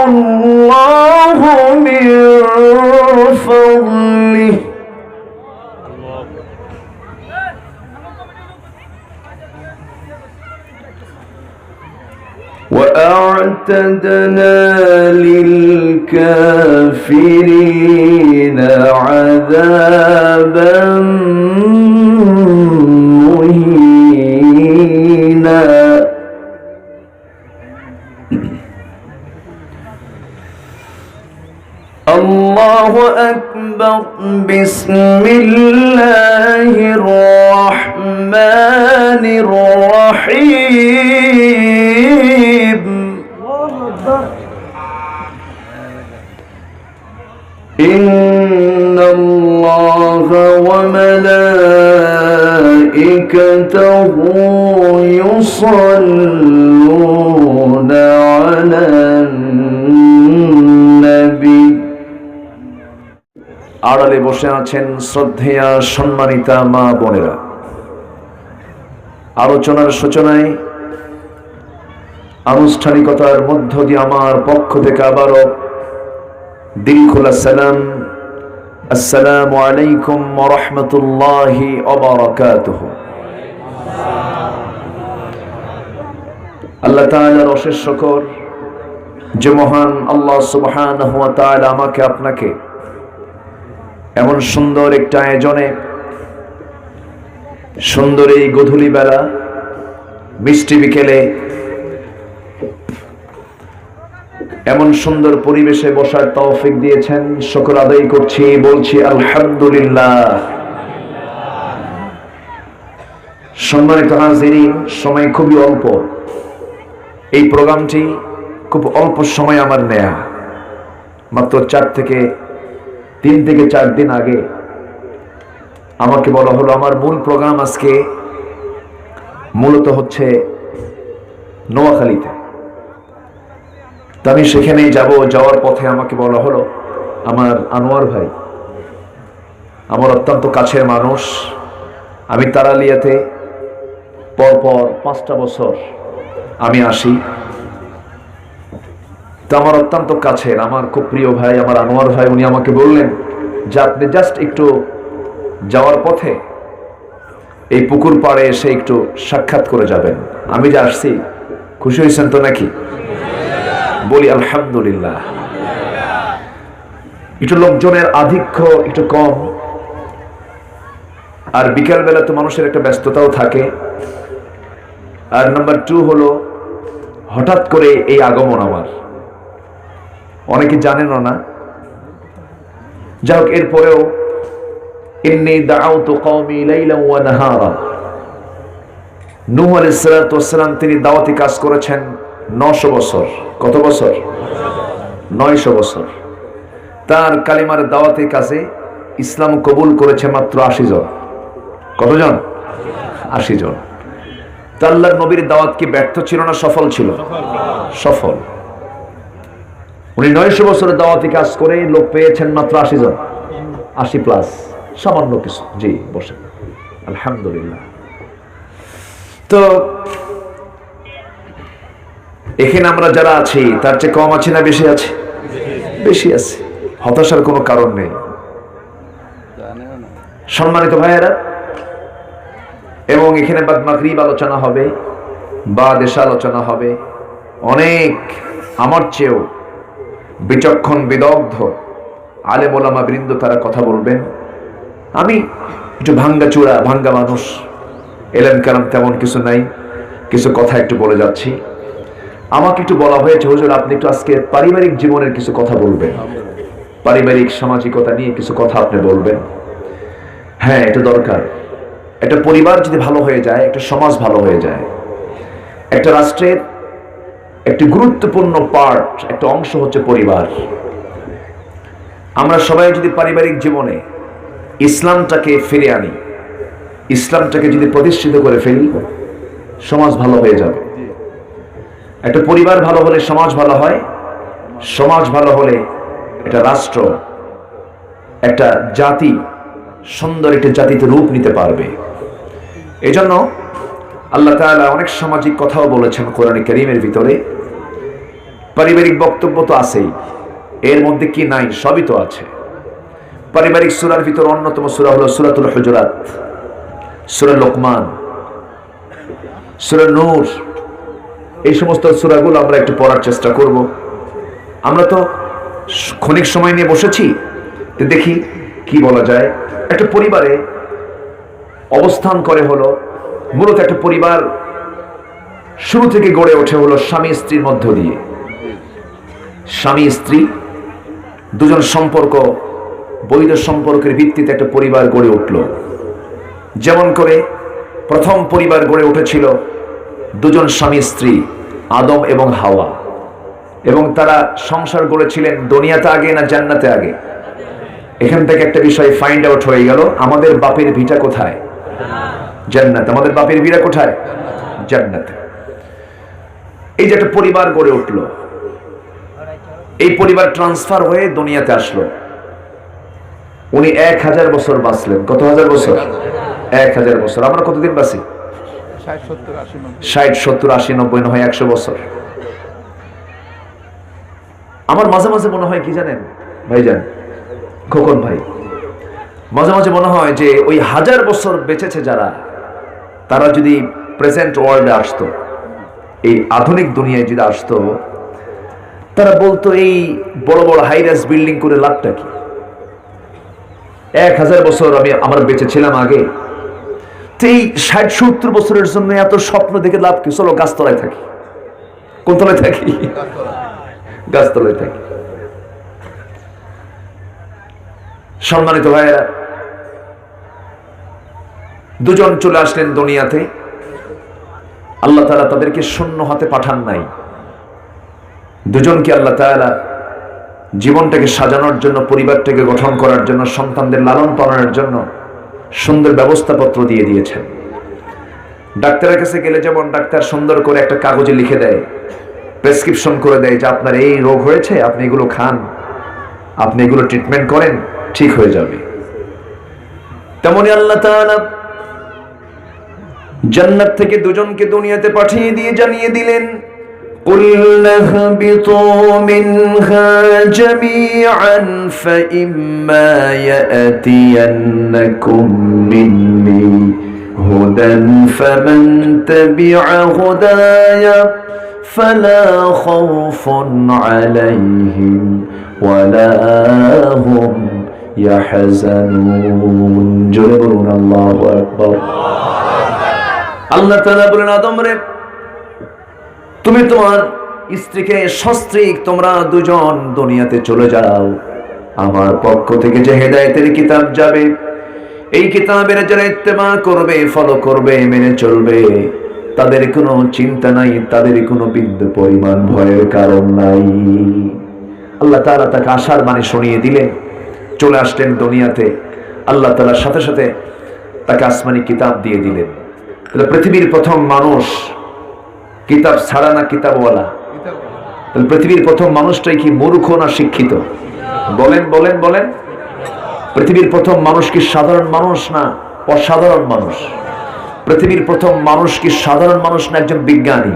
الله من فضله وأعتدنا للكافرين عذابا مهينا الله أكبر بسم الله الرحمن الرحيم إن الله وملائكته يصلون على النبي আড়ালে বসে আছেন শ্রদ্ধেয়া সম্মানিতা মা বোনেরা, আলোচনার সূচনায় আনুষ্ঠানিকতার মধ্য দিয়ে আমার পক্ষ থেকে আবারও দিল খোলা সালাম, আসসালামু আলাইকুম ওয়া রাহমাতুল্লাহি ওয়া বারাকাতুহু। আল্লাহ তাআলার অশেষ শুকর যে মহান আল্লাহ সুবহানাহু ওয়া তাআলা আমাকে আপনাকে এমন সুন্দর একটা আয়োজনে, সুন্দর এই গধূলি বেলা, মিষ্টি বিকেলে এমন সুন্দর পরিবেশে বসার তৌফিক দিয়েছেন। শুকর আদায় করছি, বলছি আলহামদুলিল্লাহ। সম্মানিত হাজিরিন, সময় খুবই অল্প, এই প্রোগ্রামটি খুব অল্প সময় আমার নেয়া, মাত্র 3 থেকে 4 দিন আগে আমাকে বলা হলো আমার মূল প্রোগ্রাম আজকে মূলত হচ্ছে নোয়াখালীতে। তো আমি সেখানেই যাব। যাওয়ার পথে আমাকে বলা হলো আমার আনোয়ার ভাই, আমার অত্যন্ত কাছের মানুষ, আমি তারালিয়াতে পরপর 5টা বছর আমি আসি। তো আমার অত্যন্ত কাছের, আমার খুব প্রিয় ভাই, আমার আনোয়ার ভাই, উনি আমাকে বললেন যে আপনি জাস্ট একটু যাওয়ার পথে এই পুকুর পাড়ে এসে একটু সাক্ষাৎ করে যাবেন। আমি যে আসছি, খুশি হয়েছেন তো নাকি? বলি আলহামদুলিল্লাহ। একটু লোকজনের আধিক্য একটু কম, আর বিকেল বেলা তো মানুষের একটা ব্যস্ততাও থাকে। আর নাম্বার 2 হলো হঠাৎ করে এই আগমন আমার, অনেকে জানেনও না। যাই হোক, এরপরেও ইন্নী দাআউতু কওমি লাইলান ওয়া নাহারা, নূহ আলাইহিস সালাতু ওয়াস সালাম তিনি দাওয়াতি কাজ করেছেন 900 বছর। কত বছর? 900 বছর। তার কালিমার দাওয়াতি কাজে ইসলাম কবুল করেছে মাত্র 80 জন। কতজন? 80 জন। তা আল্লাহর নবীর দাওয়াত কি ব্যর্থ ছিল না সফল ছিল? সফল। উনি 900 বছরের দাওয়াতি কাজ করে লোক পেয়েছেন মাত্র 80 জন, 80+, সামান্য কিছু। জি বসে, আলহামদুলিল্লাহ। তো এখানে আমরা যারা আছি তার চেয়ে কম আছি না বেশি আছে? বেশি আছে। হতাশার কোনো কারণ নেই। সম্মানিত ভাইয়েরা, এবং এখানে বাদ মাগরিব আলোচনা হবে, বা দেশা আলোচনা হবে। অনেক আমার চেয়েও বিচক্ষণ বিদগ্ধ আলেম ওলামা বৃন্দ তারা কথা বলবেন। আমি একটু ভাঙ্গা মানুষ, এলেম কালাম তেমন কিছু নাই, কিছু কথা একটু বলে যাচ্ছি। আমাকে একটু বলা হয়েছে, হুজুর আপনি একটু আজকে পারিবারিক জীবনের কিছু কথা বলবেন, পারিবারিক সামাজিকতা নিয়ে কিছু কথা আপনি বলবেন। হ্যাঁ, এটা দরকার। একটা পরিবার যদি ভালো হয়ে যায়, একটা সমাজ ভালো হয়ে যায়, একটা রাষ্ট্রের একটি গুরুত্বপূর্ণ পার্ট, একটা অংশ হচ্ছে পরিবার। আমরা সবাই যদি পারিবারিক জীবনে ইসলামটাকে ফিরে আনি, ইসলামটাকে যদি প্রতিষ্ঠিত করে ফেলি, সমাজ ভালো হয়ে যাবে। একটা পরিবার ভালো হলে সমাজ ভালো হয়, সমাজ ভালো হলে একটা রাষ্ট্র, একটা জাতি সুন্দর একটা জাতিতে রূপ নিতে পারবে। এজন্য আল্লাহ তাআলা অনেক সামাজিক কথাও বলেছেন কোরআনে কারীমের ভিতরে। পারিবারিক বক্তব্য তো আছেই, এর মধ্যে কি নাই? সবই তো আছে। পারিবারিক সূরার ভিতর অন্যতম সূরা হলো সূরাতুল হুজুরাত, সূরা লোকমান, সূরা নূর। এই সমস্ত সূরাগুলো আমরা একটু পড়ার চেষ্টা করব। আমরা তো ক্ষণিক সময় নিয়ে বসেছি, দেখি কি বলা যায়। একটা পরিবারে অবস্থান করে হলো, মূলত একটা পরিবার শুরু থেকে গড়ে ওঠে হলো স্বামী স্ত্রীর মধ্য দিয়ে। স্বামী স্ত্রী দুজন সম্পর্ক, বৈধ সম্পর্কের ভিত্তিতে একটা পরিবার গড়ে উঠল। যেমন করে প্রথম পরিবার গড়ে উঠেছিল দুজন স্বামী স্ত্রী, আদম এবং হাওয়া, এবং তারা সংসার গড়েছিলেন দুনিয়াতে আগে না জান্নাতে আগে? এখান থেকে একটা বিষয় ফাইন্ড আউট হয়ে গেল, আমাদের বাপের ভিটা কোথায়? জান্নাত। আমাদের বাপের ভিটা কোথায়? জান্নাতে। এই যে একটা পরিবার গড়ে উঠলো, এই পরিবার ট্রান্সফার হয়ে দুনিয়াতে আসলো। উনি 1000 বছর বাঁচলেন। কত হাজার বছর? 1000 বছর। আমরা কতদিন বাঁচি? 60, 70, 80, 90, না হয় 100 বছর। আমার মাঝে মাঝে মনে হয় কি জানেন ভাইজান, খোকন ভাই, মাঝে মাঝে মনে হয় যে ওই 1000 বছর বেঁচেছে যারা, তারা যদি প্রেজেন্ট ওয়ার্ল্ডে আসতো, এই আধুনিক দুনিয়ায় যদি আসতো, তারা বলতো এই বড় বড় হাইরাইজ বিল্ডিং করে লাভটা কি? 1000 বছর আমরা বেঁচে ছিলাম আগে, তো এই 60-70 বছরের জন্য এত স্বপ্ন দেখে লাভ কি? চলো গাছতলায় থাকি। কোন তলায় থাকি? গাছতলায় থাকি। সম্মানিত ভাইয়েরা, দুজন চলে আসলেন দুনিয়াতে। আল্লাহ তাআলা তাদেরকে শূন্য হাতে পাঠান নাই। দুজনকে আল্লাহ তাআলা জীবনটাকে সাজানোর জন্য, পরিবারটাকে গঠন করার জন্য, সন্তানদের লালন পালনের জন্য সুন্দর ব্যবস্থাপত্র দিয়ে দিয়েছেন। ডাক্তারের কাছে গেলে যেমন ডাক্তার সুন্দর করে একটা কাগজে লিখে দেয়, প্রেসক্রিপশন করে দেয় যে আপনার এই রোগ হয়েছে, আপনি এগুলো খান, আপনি এগুলো ট্রিটমেন্ট করেন, ঠিক হয়ে যাবে। তেমনি আল্লাহ তাআলা জান্নাত থেকে দুজনকে দুনিয়াতে পাঠিয়ে দিয়ে জানিয়ে দিলেন, قُلْنَا اهْبِطُوا مِنْهَا جَمِيعًا فَإِمَّا يَأْتِيَنَّكُمْ مِنِّي هُدًى فَمَنْ تَبِعَ هُدَايَ فَلَا خَوْفٌ عَلَيْهِمْ وَلَا هُمْ يَحْزَنُونَ। জোরে বলুন আল্লাহু আকবার। আল্লাহ তাআলা বলেন, আদম রে, তুমি তোমার স্ত্রীকে সস্ত্রীক, তোমরা দুজন দুনিয়াতে চলে যাও। আমার পক্ষ থেকে যে হেদায়েতের কিতাব যাবে, এই কিতাবের যারা ইত্তেমা করবে, ফলো করবে, মেনে চলবে, তাদের কোনো চিন্তা নাই, তাদের কোনো বিন্দু পরিমাণ ভয়ের কারণ নাই। আল্লাহ তাআলা তাকে আশার বাণী শুনিয়ে দিলেন। চলে আসলেন দুনিয়াতে। আল্লাহ তাআলার সাথে সাথে তাকে আসমানি কিতাব দিয়ে দিলেন। তাহলে পৃথিবীর প্রথম মানুষ কিতাব ছাড়া না কিতাবওয়ালা? তাহলে পৃথিবীর প্রথম মানুষটাই কি মূর্খ না শিক্ষিত? বলেন বলেন বলেন। পৃথিবীর প্রথম মানুষ কি সাধারণ মানুষ না অসাধারণ মানুষ? পৃথিবীর প্রথম মানুষ কি সাধারণ মানুষ না একজন বিজ্ঞানী?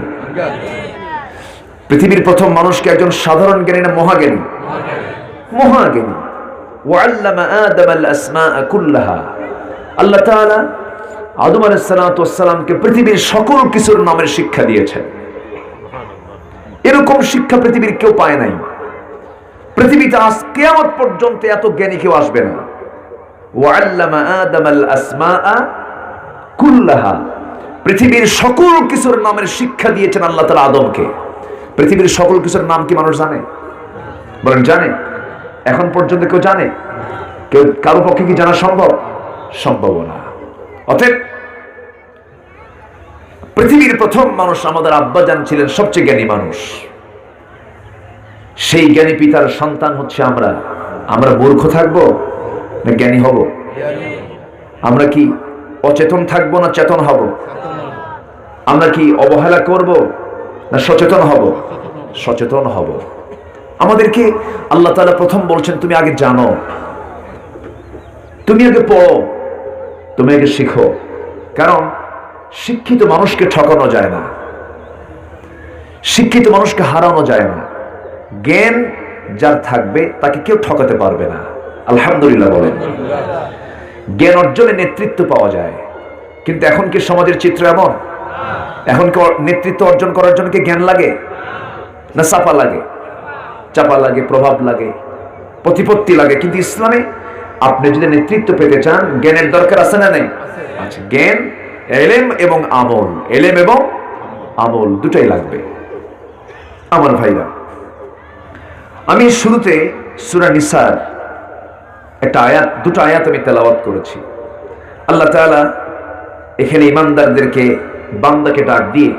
পৃথিবীর প্রথম মানুষ কি একজন সাধারণ জ্ঞানী না মহাজ্ঞানী? মহাজ্ঞানী। ওয়াল্লামা আদম আল আসমাআ কুল্লাহা। আল্লাহ তাআলা আদম আলাইহিস সালাতু ওয়াস সালামকে পৃথিবীর সকল কিছুর নামের শিক্ষা দিয়েছেন। এরকম শিক্ষা পৃথিবীর কেউ পায় নাই। পৃথিবীতে আজ কিয়ামত পর্যন্ত এত জ্ঞানী কেউ আসবে না। ওয়াল্লামা আদম আল আসমাআ কুল্লাহা। পৃথিবীর সকল কিছুর নামের শিক্ষা দিয়েছেন আল্লাহ তাআলা আদমকে। পৃথিবীর সকল কিছুর নাম কি মানুষ জানে? বলেন, জানে? এখন পর্যন্ত কেউ জানে? কেউ কারো পক্ষে কি জানা সম্ভব? সম্ভব না। অতএব পৃথিবীর প্রথম মানুষ আমাদের আব্বাজান ছিলেন সবচেয়ে জ্ঞানী মানুষ। সেই জ্ঞানী পিতার সন্তান হচ্ছে আমরা। আমরা মূর্খ থাকবো না জ্ঞানী হব? আমরা কি অচেতন থাকবো না চেতন হব? আমরা কি অবহেলা করব না সচেতন হব? সচেতন হব। আমাদেরকে আল্লাহ তাআলা প্রথম বলছেন, তুমি আগে জানো, তুমি আগে পড়ো, তুমি আগে শিখো। কারণ শিক্ষিত মানুষকে ঠকানো যায় না, শিক্ষিত মানুষকে হারানো যায় না। জ্ঞান যার থাকবে তাকে কেউ ঠকাতে পারবে না। আলহামদুলিল্লাহ বলেন। জ্ঞান অর্জনে নেতৃত্ব পাওয়া যায়, কিন্তু এখন কি সমাজের চিত্র এমন? এখন কি নেতৃত্ব অর্জন করার জন্য কি জ্ঞান লাগে না চাপা লাগে? চাপা লাগে, প্রভাব লাগে, প্রতিপত্তি লাগে। কিন্তু ইসলামে আপনি যদি নেতৃত্ব পেতে চান, জ্ঞানের দরকার আছে না নেই? আচ্ছা, জ্ঞান, ইলম এবং আমল, ইলম এবং আমল দুটাই লাগবে। আমার ভাইরা, আমি শুরুতে সূরা নিসার একটা আয়াত, দুটো আয়াত আমি তেলাওয়াত করেছি। আল্লাহ তাআলা এখানে ইমানদারদেরকে, বান্দাকে ডাক দিয়ে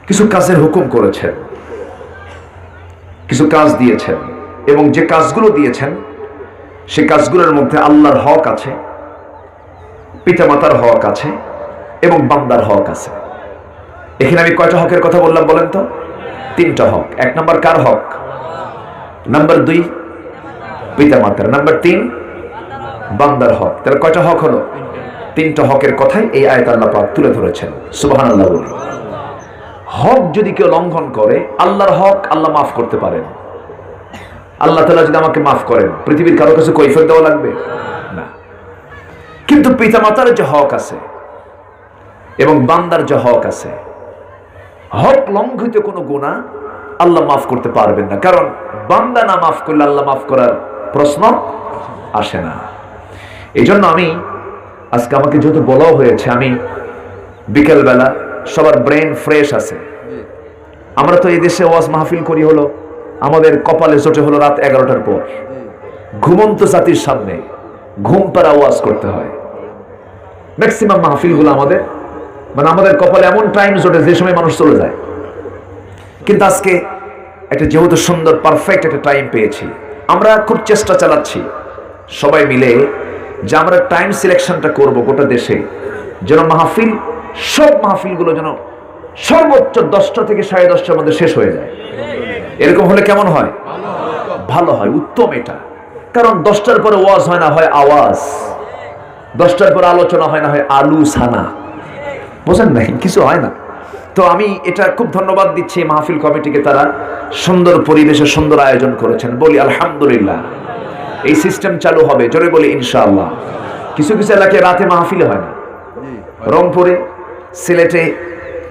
কিছু কাজের হুকুম করেছেন, কিছু কাজ দিয়েছেন, এবং যে কাজগুলো দিয়েছেন সে কাজগুলোর মধ্যে আল্লাহর হক আছে, পিতামাতার হক আছে এবং বান্দার হক আছে। এখানে আমি কয়টা হকের কথা বললাম বলেন তো? 3টা হক। 1 নম্বর কার হক? নাম্বার 2 পিতামাতার, নাম্বার 3 বান্দার হক। তাহলে কয়টা হক হলো? 3টা হকের কথাই এই আয়াত আল্লাহ পাক তুলে ধরেছেন। সুবহানাল্লাহ বলি। হক যদি কেউ লঙ্ঘন করে, আল্লাহর হক আল্লাহ মাফ করতে পারেন। আল্লাহ তাআলা যদি আমাকে মাফ করেন, পৃথিবীর কারো কাছে কৈফিয়ত দেওয়া লাগবে না। কিন্তু পিতামাতার যে হক আছে এবং বান্দার যে হক আছে, হক লঙ্ঘিত কোনো গুনাহ আল্লাহ মাফ করতে পারবেন না, কারণ বান্দা না মাফ করলে আল্লাহ মাফ করার প্রশ্ন আসে না। এই জন্য আমি আজকে, আমাকে যেহেতু বলাও হয়েছে, আমি বিকেলবেলা সবার ব্রেন ফ্রেশ আছে। আমরা তো এই দেশে ওয়াজ মাহফিল করি হলো, আমাদের কপালে চটে হলো রাত 11টার পর। ঘুমন্ত জাতির সামনে ঘুম পাড়া ওয়াজ করতে হয়। ম্যাক্সিমাম মাহফিলগুলো আমাদের, মানে আমাদের কপালে এমন টাইম জোটে যে সময় মানুষ চলে যায়। কিন্তু আজকে একটা যেহেতু সুন্দর পারফেক্ট একটা টাইম পেয়েছি, আমরা খুব চেষ্টা চালাচ্ছি সবাই মিলে যে আমরা টাইম সিলেকশনটা করব গোটা দেশে, যেন মাহফিল, সব মাহফিলগুলো যেন সর্বোচ্চ 10টা থেকে 10:30টার মধ্যে শেষ হয়ে যায়। এরকম হলে কেমন হয়? ভালো হয়, উত্তম এটা। কারণ 10টার পরে ওয়াজ হয় না, হয় আওয়াজ। 10টার পরে আলোচনা হয় না, হয় আলু ছানা। বোঝেন নাই? কিছু হয় না। তো আমি এটা খুব ধন্যবাদ দিচ্ছি মাহফিল কমিটিকে, তারা সুন্দর পরিবেশে সুন্দর আয়োজন করেছেন। বলি আলহামদুলিল্লাহ। এই সিস্টেম চালু হবে, জোরে বলি ইনশাআল্লাহ। কিছু কিছু এলাকায় রাতে মাহফিল হয় না, রংপুরে, সিলেটে,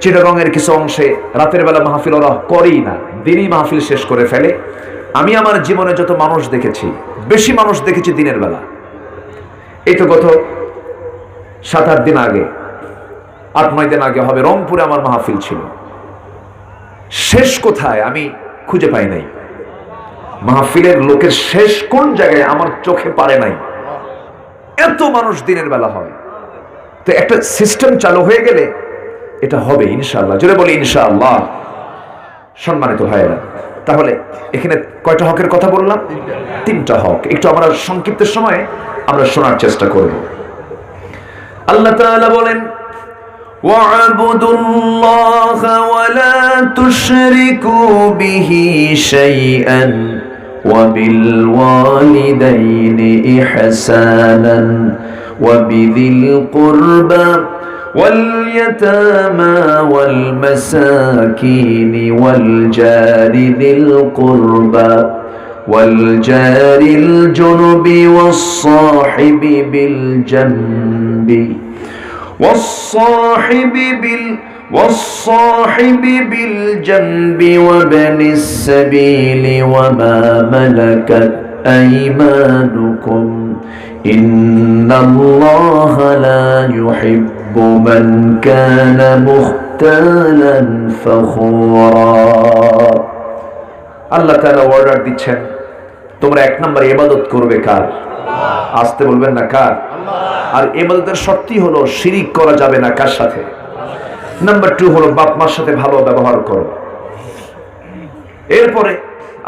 চিটাগংয়ের কিছু অংশে রাতের বেলা মাহফিল ওরা করেই না, দিনই মাহফিল শেষ করে ফেলে। আমি আমার জীবনে যত মানুষ দেখেছি, বেশি মানুষ দেখেছি দিনের বেলা। এই তো গত 7-8 দিন আগে, 8-9 দিন আগে হবে, রংপুরে আমার মাহফিল ছিল। শেষ কোথায় আমি খুঁজে পাই নাই। মাহফিলের লোকের শেষ কোন জায়গায় আমার চোখে পারে নাই। এত মানুষ দিনের বেলা হয়। তো একটা সিস্টেম চালু হয়ে গেলে এটা হবে ইনশাআল্লাহ, জোরে বলি ইনশাআল্লাহ। সম্মানিত ভাইয়েরা, তাহলে এখানে কয়টা হকের কথা বললাম? 3টা হক। একটু আমরা সংক্ষিপ্ত সময়ে আমরা শোনার চেষ্টা করব। আল্লাহ তাআলা বলেন, ওয়া'বুদুল্লাহা ওয়া লা তুশরিকু বিহি শাইআন ওয়া বিল ওয়ালিদাইনি ইহসানান ওয়া বিযিল কুরবা واليتامى والمساكين والجار ذي القربى والجار الجنب والصاحب بالجنب وابن السبيل وما ملكت أيمانكم إن الله لا يحب من كان مختالا فخورا। আল্লাহ তাআলা অর্ডার দিচ্ছেন, তোমরা 1 নম্বর ইবাদত করবে কার? আসতে বলবেন না, কার? আর ইবাদতের শর্তই হলো শিরিক করা যাবে না কার সাথে? নাম্বার 2 হলো বাপ মার সাথে ভালো ব্যবহার করো। এরপরে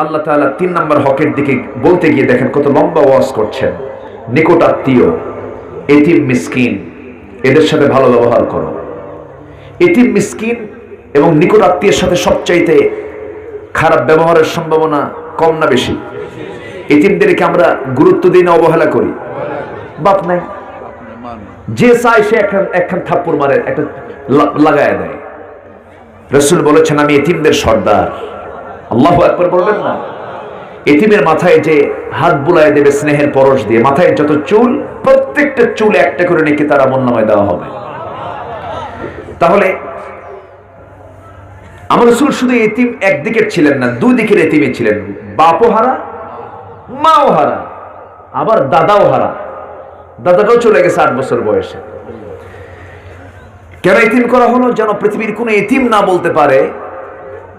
আল্লাহ তাআলা 3 নম্বর হকের দিকে বলতে গিয়ে দেখেন কত লম্বা ওয়াজ করছেন। নিকট আত্মীয়, এতিম মিসকিন, এদের সাথে ভালো ব্যবহার করো। এতিম মিসকিন এবং নিকট আত্মীয়ের সাথে সবচাইতে খারাপ ব্যবহারের সম্ভাবনা কম না বেশি? এতিমদেরকে আমরা গুরুত্ব দিই না অবহেলা করি? বাপ নাই, যে চায় সে একখান থাপ্পড় মারে, একটা লাগায় দেয়। রাসূল বলেছেন আমি এতিমদের সর্দার। আল্লাহু আকবার বলবেন না? এতিমের মাথায় যে হাত বুলায় দেবে স্নেহের পরশ দিয়ে, মাথায় যত চুল, প্রত্যেকটা চুল একটা করে নেকি তার আমলনামায় দেওয়া হবে। তাহলে আমার রাসূল শুধু এতিম একদিকের ছিলেন না, দুই দিকের এতিমই ছিলেন। বাপও হারা, মাও হারা, আবার দাদাও হারা। দাদাটাও চলে গেছে 8 বছর বয়সে। কেন এতিম করা হলো? যেন পৃথিবীর কোনো এতিম না বলতে পারে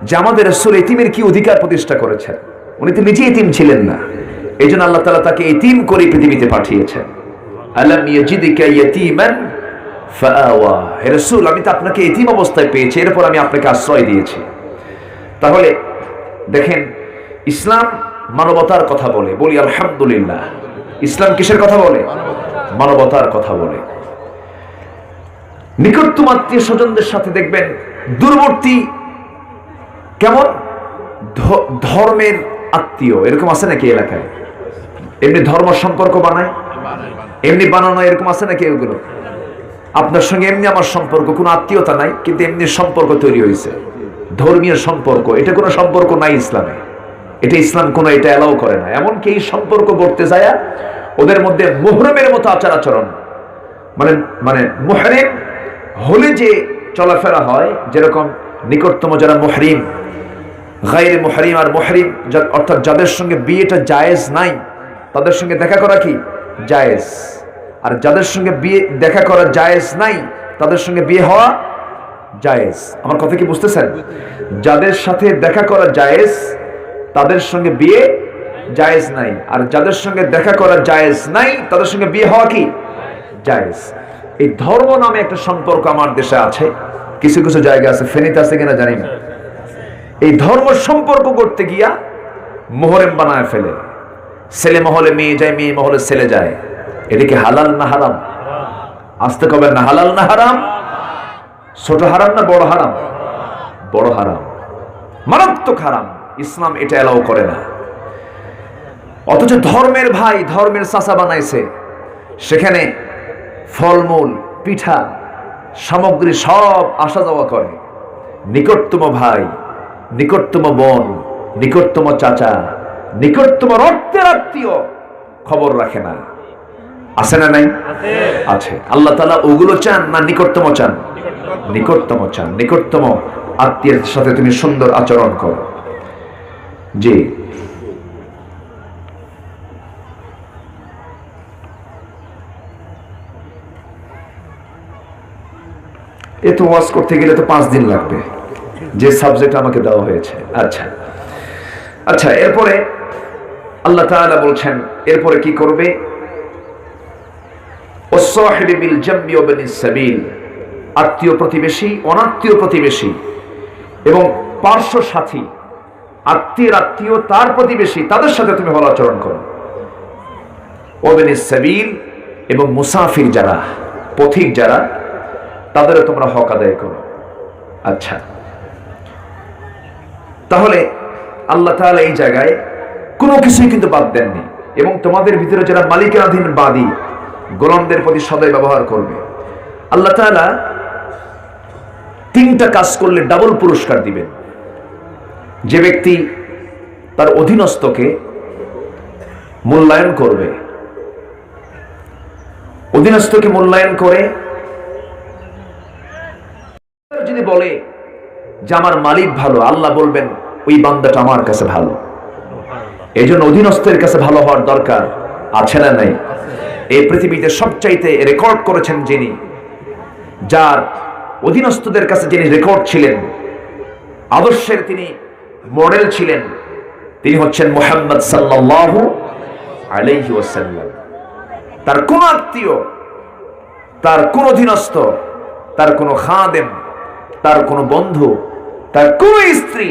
যে আমাদের রাসূল এতিমের কি অধিকার প্রতিষ্ঠা করেছেন। উনি তো নিজে এতিম ছিলেন না, এই জন্য আল্লাহ তাআলা তাকে এতিম করে পৃথিবীতে পাঠিয়েছেন। আলাম ইয়াজিদকা ইয়াতীমান ফাআওয়া, হে রাসূল আমি তো আপনাকে এতিম অবস্থায় পেয়েছি, এরপর আমি আপনাকে আশ্রয় দিয়েছি। তাহলে দেখেন, ইসলাম মানবতার কথা বলে, বলি আলহামদুলিল্লাহ। ইসলাম কিসের কথা বলে? মানবতার কথা বলে। নিকটতম আত্মীয় স্বজনদের সাথে দেখবেন দূরবর্তী, কেমন ধর্মের আত্মীয় এরকম আছে নাকি এলাকায়? এমনি ধর্ম সম্পর্ক বানায়, এমনি বানানো এরকম আছে নাকি? এগুলো আপনার সঙ্গে এমনি আমার সম্পর্ক, কোনো আত্মীয়তা নাই, কিন্তু এমনি সম্পর্ক তৈরি হয়েছে, ধর্মীয় সম্পর্ক। এটা কোনো সম্পর্ক নাই ইসলামে, এটা ইসলাম কোনো এটা এলাও করে না। এমনকি এই সম্পর্ক করতে যায় ওদের মধ্যে মুহরমের মতো আচার আচরণ, মানে মানে মুহরিম হলে যে চলাফেরা হয়, যেরকম নিকটতম যারা মুহরিম, গায়রে মুহরিম আর মুহরিম অর্থাৎ যাদের সঙ্গে বিয়েটা জায়েজ নাই তাদের সঙ্গে দেখা করা কি জায়েজ, আর যাদের সঙ্গে বিয়ে দেখা করা জায়েজ নাই তাদের সঙ্গে বিয়ে হওয়া জায়েজ। আমার কথা কি বুঝতেছেন? যাদের সাথে দেখা করা জায়েজ তাদের সঙ্গে বিয়ে জায়েজ নাই, আর যাদের সঙ্গে দেখা করা জায়েজ নাই তাদের সঙ্গে বিয়ে হওয়া কি জায়েজ। এই ধর্ম নামে একটা সম্পর্ক আমার দেশে আছে, কিছু কিছু জায়গা আছে, ফেনীতে আছে কিনা জানি না। এই ধর্ম সম্পর্ক করতে গিয়া মুহরম বানায় ফেলে, ছেলে মহলে মেয়ে যায়, মেয়ে মহলে ছেলে যায়। এদিকে হালাল না হারাম? আসতে কবেন না, হালাল না হারাম? ছোট হারাম না বড় হারাম? বড় হারাম, মারাত্মক হারাম। ইসলাম এটা এলাও করে না। অথচ ধর্মের ভাই ধর্মের চাচা বানাইছে, সেখানে ফলমূল, পিঠা, সামগ্রী সব আসা যাওয়া করে। নিকটতম ভাই, নিকটতম বোন, নিকটতম চাচা, নিকটতম রক্তের আত্মীয় খবর রাখে না। আছে না নাই? আছে। আল্লাহ তাআলা ওগুলো চান না নিকটতম চান? নিকটতম চান। নিকটতম আত্মীয়ের সাথে তুমি সুন্দর আচরণ করো। জি, এত ওয়াজ করতে গেলে তো 5 দিন লাগবে, যে সাবজেক্ট আমাকে দেওয়া হয়েছে। আচ্ছা আচ্ছা, এরপরে আল্লাহ তাআলা বলছেন এরপরে কি করবে? ওয়াসসাহিবি বিল জামবি ওয়া বিনিস সাবিল, আত্মীয় প্রতিবেশী, অনাত্মীয় প্রতিবেশী এবং পার্শ্ব সাথী, আত্মীয়ের আত্মীয় তার প্রতিবেশী, তাদের সাথে তুমি ভালো আচরণ করো। ওয়া বিনিস সাবিল, এবং মুসাফির যারা, পথিক যারা, তাদেরও তোমরা হক আদায় করো। আচ্ছা, তাহলে আল্লাহ তাআলা এই জায়গায় কোনো কিছুই কিন্তু বাদ দেননি, এবং তোমাদের ভিতরে যারা মালিকানাধীন বাদী গোলামদের প্রতি সদয় ব্যবহার করবে। আল্লাহ তাআলা 3টা কাজ করলে ডাবল পুরস্কার দিবেন। যে ব্যক্তি তার অধীনস্থকে মূল্যায়ন করবে, অধীনস্থকে মূল্যায়ন করে যদি বলে যে আমার মালিক ভালো, আল্লাহ বলবেন ওই বান্দাটা আমার কাছে ভালো। এই জন্য অধীনস্থের কাছে ভালো হওয়ার দরকার আছে না নাই? এই পৃথিবীতে সবচাইতে রেকর্ড করেছেন যিনি, যার অধীনস্থদের কাছে যিনি রেকর্ড ছিলেন, আদর্শের তিনি মডেল ছিলেন, তিনি হচ্ছেন মুহাম্মদ সাল্লাল্লাহু আলাইহি ওয়াসাল্লাম। তার কোন আত্মীয়, তার কোন অধীনস্থ, তার কোন খাদেম, তার কোন বন্ধু, তার কোন স্ত্রী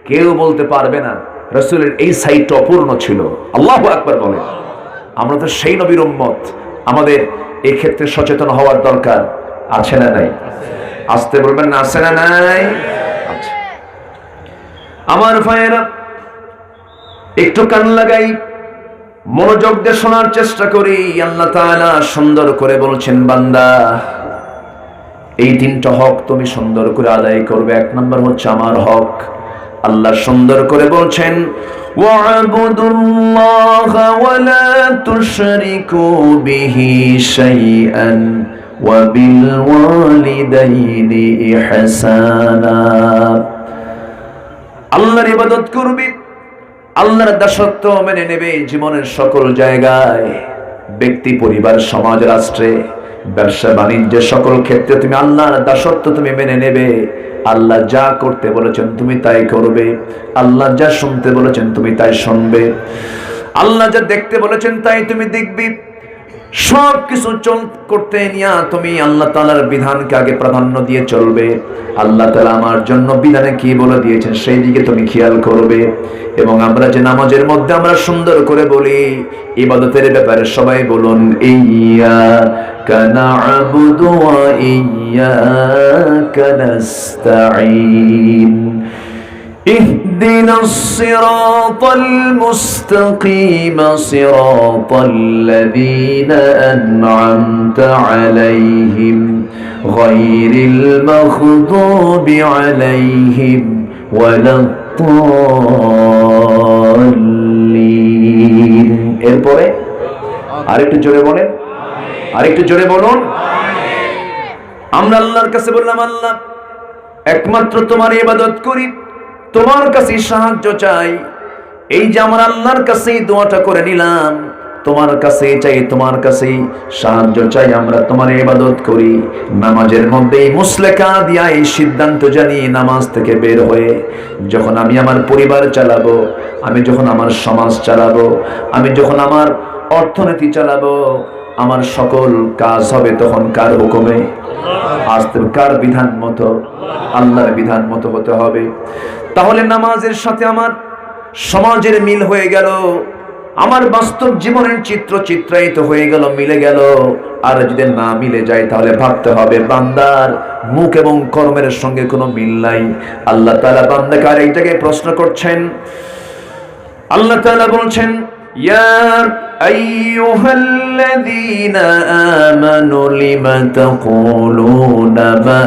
কেউ বলতে পারবে না রাসূলের এই সাইটটা অপূর্ণ ছিল। আল্লাহু আকবার বলেন। আমরা তো সেই নবীর উম্মত, আমাদের এই ক্ষেত্রে সচেতন হওয়ার দরকার আছে না নাই? আসতে বলবেন না, আছে না নাই? আচ্ছা আমার ভাইয়েরা, একটু কান লাগাই, মনোযোগ দিয়ে শোনার চেষ্টা করি। আল্লাহ তাআলা সুন্দর করে বলছেন, বান্দা এই তিনটা হক তুমি সুন্দর করে আদায় করবে। এক নম্বর হচ্ছে আমার হক। আল্লাহ সুন্দর করে বলছেন, ওয়া'বুদুল্লাহা ওয়া লা তুশরিকু বিহি শাইআন ওয়া বিল ওয়ালিদাইনি ইহসানা। আল্লাহর ইবাদত করবে, আল্লাহর দাসত্ব মেনে নেবে জীবনের সকল জায়গায়, ব্যক্তি, পরিবার, সমাজ, রাষ্ট্রে, ব্যবসা বাণিজ্যের সকল ক্ষেত্রে তুমি আল্লাহর দাসত্ব তুমি মেনে নেবে। আল্লাহ যা করতে বলেছেন তুমি তাই করবে, আল্লাহ যা শুনতে বলেছেন তুমি তাই শুনবে, আল্লাহ যা দেখতে বলেছেন তাই তুমি দেখবি। সব কিছু করতে নিয়ে তুমি আল্লাহ তাআলার বিধানকে আগে প্রাধান্য দিয়ে চলবে। আল্লাহ তাআলা আমার জন্য বিধানে কি বলে দিয়েছেন সেই দিকে তুমি খেয়াল করবে। এবং আমরা যে নামাজের মধ্যে আমরা সুন্দর করে বলি, ইবাদতের ব্যাপারে সবাই বলুন ইয়্যাকা না'বুদু ওয়া ইয়্যাকা নাস্তাঈন। اهدنا الصراط المستقيم صراط الذين أنعمت عليهم غير المغضوب عليهم ولا الضالين। এরপরে আরেকটু জোরে বলেন, আরেকটু জোরে বলুন। আমরা আল্লাহর কাছে বললাম, আল্লাহ একমাত্র তোমার ইবাদত করি, তোমার কাছে সাহায্য চাই। এই যে আমরা আল্লাহর কাছে দোয়াটা করে নিলাম, তোমার কাছে চাই, তোমার কাছে সাহায্য চাই, আমরা তোমার ইবাদত করি। নামাজের মধ্যে মুসলেকা দিয়া এই সিদ্ধান্ত জানি, নামাজ থেকে বের হয়ে যখন আমি আমার পরিবার চালাবো, আমি যখন আমার সমাজ চালাবো, আমি যখন আমার অর্থনীতি চালাবো, আমার সকল কাজ হবে তখন কার হুকুমে? আস্তে কার বিধান মতো? আল্লাহর বিধান মতো হতে হবে। তাহলে নামাজের সাথে আমার সমাজের মিল হয়ে গেল, আমার বাস্তব জীবনের চিত্র চিত্রায়িত হয়ে গেল, মিলে গেল। আর যদি না মিলে যায় তাহলে ভাবতে হবে বান্দার মুখ এবং কর্মের সঙ্গে কোনো মিল নাই। আল্লাহ তাআলা বান্দাকে আর এই জায়গায় প্রশ্ন করছেন। আল্লাহ তাআলা বলছেন, ইয়া আইয়ুহাল্লাযীনা আমানু লিমা তাকুলুনা মা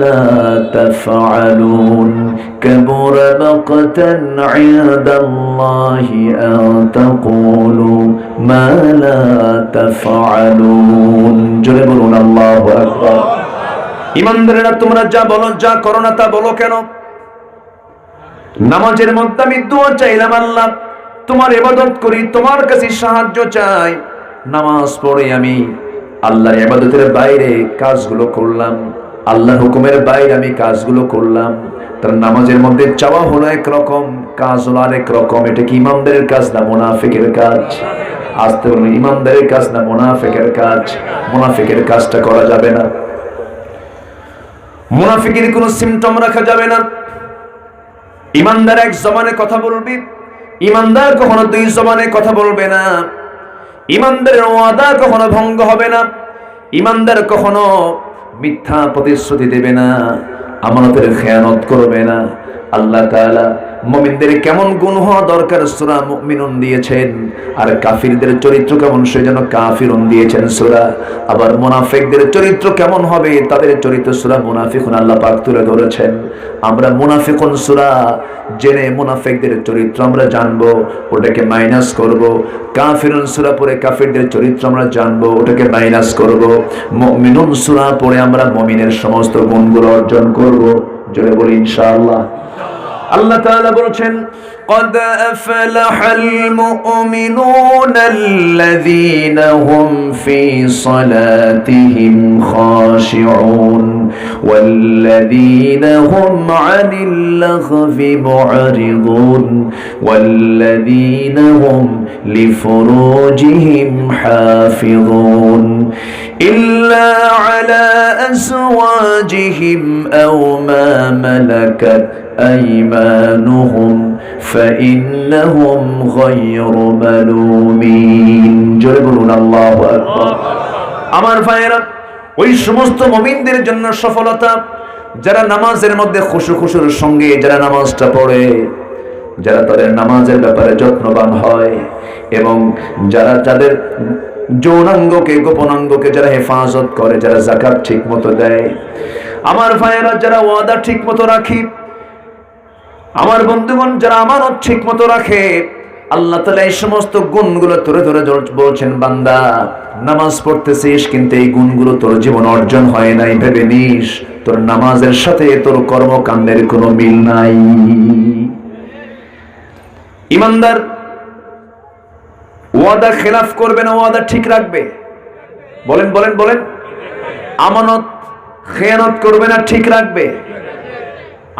লা তাফআলুন কাবুরা মাকতান ইনদাল্লাহি আন তাকুলু মা লা তাফআলুন। জোরে বলুন আল্লাহু আকবার। ঈমানদারেরা তোমরা যা বলো, যা করো না তা বলো কেন? নামাজের মধ্যে আমি দোয়া চাইলাম, আল্লাহ তোমার ইবাদত করি, তোমার কাছে সাহায্য চাই। নামাজ পড়ে আমি আল্লাহর ইবাদতের বাইরে কাজগুলো করলাম, আল্লাহর হুকুমের বাইরে আমি কাজগুলো করলাম। তার নামাজের মধ্যে চাওয়া হলো একরকম, কাজ হলো আরেক রকম। এটা কি ইমানদারের কাজ না মুনাফিকের কাজ? আসতে বলুন, ইমানদারের কাজ না মুনাফিকের কাজ? মুনাফিকের কাজটা করা যাবে না, মুনাফিকের কোনো সিমটম রাখা যাবে না। ইমানদার এক জবানে কথা বলবি, ইমানদার কখনো দুই জবানে কথা বলবে না। ইমানদারের ওয়াদা কখনো ভঙ্গ হবে না, ইমানদার কখনো মিথ্যা প্রতিশ্রুতি দেবে না, আমানতের খেয়ানত করবে না। আল্লাহ তাআলা মুমিনদের কেমন গুণ হওয়া দরকার সূরা মুমিনুন দিয়েছেন, আর কাফিরদের চরিত্র কেমন সেজন্য কাফিরুন দিয়েছেন সূরা। আবার মুনাফিকদের চরিত্র কেমন হবে তাদের চরিত্র সূরা মুনাফিকুন আল্লাহ পাক তুলে ধরেছেন। আমরা মুনাফিকুন সূরা জেনে মুনাফিকদের চরিত্র আমরা জানবো, ওটাকে মাইনাস করব। কাফিরুন সূরা পড়ে কাফিরদের চরিত্র আমরা জানবো, ওটাকে মাইনাস করব। মুমিনুন সূরা পড়ে আমরা মুমিনের সমস্ত গুণগুলো অর্জন করব। জোরে বলি ইনশাআল্লাহ। আল্লাহ তাআলা বলছেন, قد أفلح المؤمنون الذين هم في صلاتهم خاشعون والذين هم عن اللغو معرضون والذين هم لفروجهم حافظون إلا على أزواجهم أو ما ملكت أيمانهم فإنهم غير ملومين। জোরে বলুন আল্লাহু আকবার। আমার ভাইরা, ওই সমস্ত মুমিনদের জন্য সফলতা যারা নামাজের মধ্যে খুশুর সঙ্গে যারা নামাজটা পড়ে, যারা তাদের নামাজের ব্যাপারে যত্নবান হয় এবং যারা যাদের যৌনাঙ্গকে গোপনাঙ্গকে যারা হেফাজত করে, যারা যাকাত ঠিক মতো দেয়, আমার ভাইয়েরা যারা ওয়াদা ঠিক মতো রাখি, আমার বন্ধুগণ যারা আমানত ঠিক মতো রাখে, আল্লাহ তাআলা এই সমস্ত গুণগুলো ধরে ধরে বলছেন, বান্দা নামাজ পড়তেছিস কিন্তু এই গুণগুলো তোর জীবন অর্জন হয় নাই, ভেবে নিস তোর নামাজের সাথে তোর কর্মকাণ্ডের কোনো মিল নাই। ইমানদার ওয়াদা খেলাফ করবে না, ওয়াদা ঠিক রাখবে। বলেন বলেন বলেন। আমানত খেয়ানত করবে না, ঠিক রাখবে।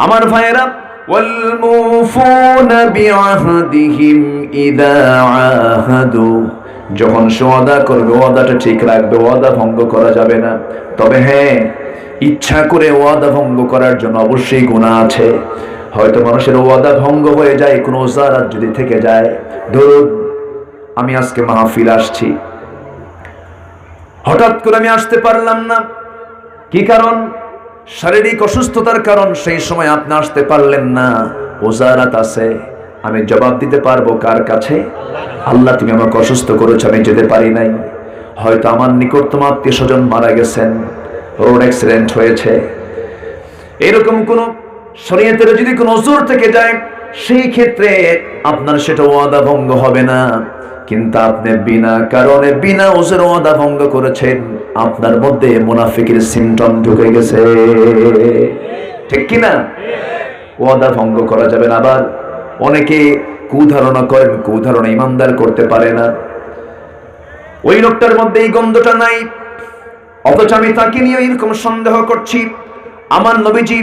আমার ভাইয়েরা, ওয়ালমুফুনা বিআহদিহিম ইযা আহাদু, যখন সে ওয়াদা করবে ওয়াদাটা ঠিক রাখবে, ওয়াদা ভঙ্গ করা যাবে না। তবে হ্যাঁ, ইচ্ছা করে ওয়াদা ভঙ্গ করার জন্য অবশ্যই গুনাহ আছে। হয়তো মানুষের ওয়াদা ভঙ্গ হয়ে যায়, কোনো ওজারাত যদি থেকে যায়। ধরুন আমি আজকে মাহফিল আসছি, হঠাৎ করে আমি আসতে পারলাম না, কি কারণ? শারীরিক অসুস্থতার কারণ। সেই সময় আপনি আসতে পারলেন না, ওজারাত আছে, আমি জবাব দিতে পারবো কার কাছে? আল্লাহ, তুমি আমাকে অসুস্থ করেছো, আমি যেতে পারি নাই। হয়তো আমার নিকটতম আত্মীয় স্বজন মারা গেছেন, রোড অ্যাক্সিডেন্ট হয়েছে, এরকম কোন শরীয়তের যদি কোনো ওজর থেকে যায়, সেই ক্ষেত্রে আপনার সেটা ওয়াদা ভঙ্গ হবে না। কিন্তু আপনি বিনা কারণে বিনা ওজরে ওয়াদা ভঙ্গ করেছেন, আপনার মধ্যে মুনাফিকের সিমটম ঢুকে গেছে, ঠিক কি না? ওয়াদা ভঙ্গ করা যাবে না। আবার অনেকে কুধারণা করেন, কুধারণা ইমানদার করতে পারে না। ওই লোকটার মধ্যে এই গন্ধটা নাই, অথচ আমি তাকে নিয়ে এরকম সন্দেহ করছি। আমার নবীজি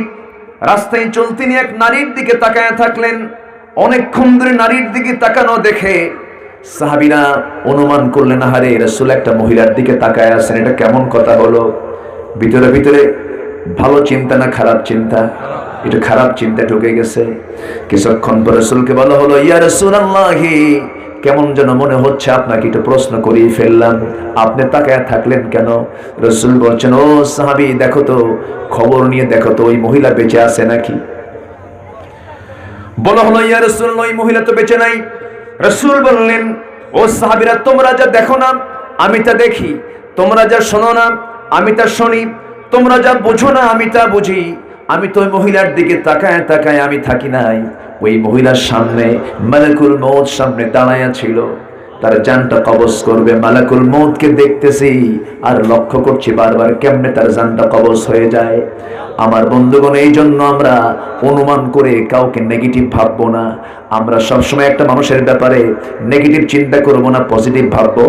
রাস্তায় চলতে নিয়ে এক নারীর দিকে তাকায় থাকলেন। অনেকক্ষণ ধরে নারীর দিকে তাকানো দেখে সাহাবীরা অনুমান করলেন, আহারে রাসূল একটা মহিলার দিকে তাকায় আছেন, এটা কেমন কথা হলো? ভিতরে ভিতরে ভালো চিন্তা না খারাপ চিন্তা? এটা খারাপ চিন্তা ঢুকে গেছে। কিছুক্ষণ পর রাসূলকে বলা হলো, ইয়া রাসূলুল্লাহি, কেমন যেন মনে হচ্ছে আপনাকে একটু প্রশ্ন করিয়ে ফেললাম, আপনি তাকায় থাকলেন কেন? রাসূল বলছেন, ও সাহাবী, দেখো তো, খবর নিয়ে দেখো তো ওই মহিলা বেঁচে আছে নাকি। বলা হলো, ইয়া রাসূলুল্লাহ, ওই মহিলা তো বেঁচে নাই। রাসূল বললেন, ও সাহাবীরা, তোমরা যা দেখো না আমি তা দেখি, তোমরা যা শোনো না আমি তা শুনি, তোমরা যা বুঝো না আমি তা বুঝি। আমি তো ওই মহিলার দিকে তাকায় তাকায় আমি থাকি নাই, ওই মহিলার সামনে মালাকুল মউত সামনে দাঁড়ায়া ছিল, তার জানটা কবজ করবে। মালাকুল মউতকে দেখতেছি আর লক্ষ্য করছি বারবার কেমনে তার জানটা কবজ হয়ে যায়। আমার বন্ধুগণ, এই জন্য আমরা অনুমান করে কাউকে নেগেটিভ ভাববো না। আমরা সবসময় একটা মানুষের ব্যাপারে নেগেটিভ চিন্তা করবো না, পজিটিভ ভাববো,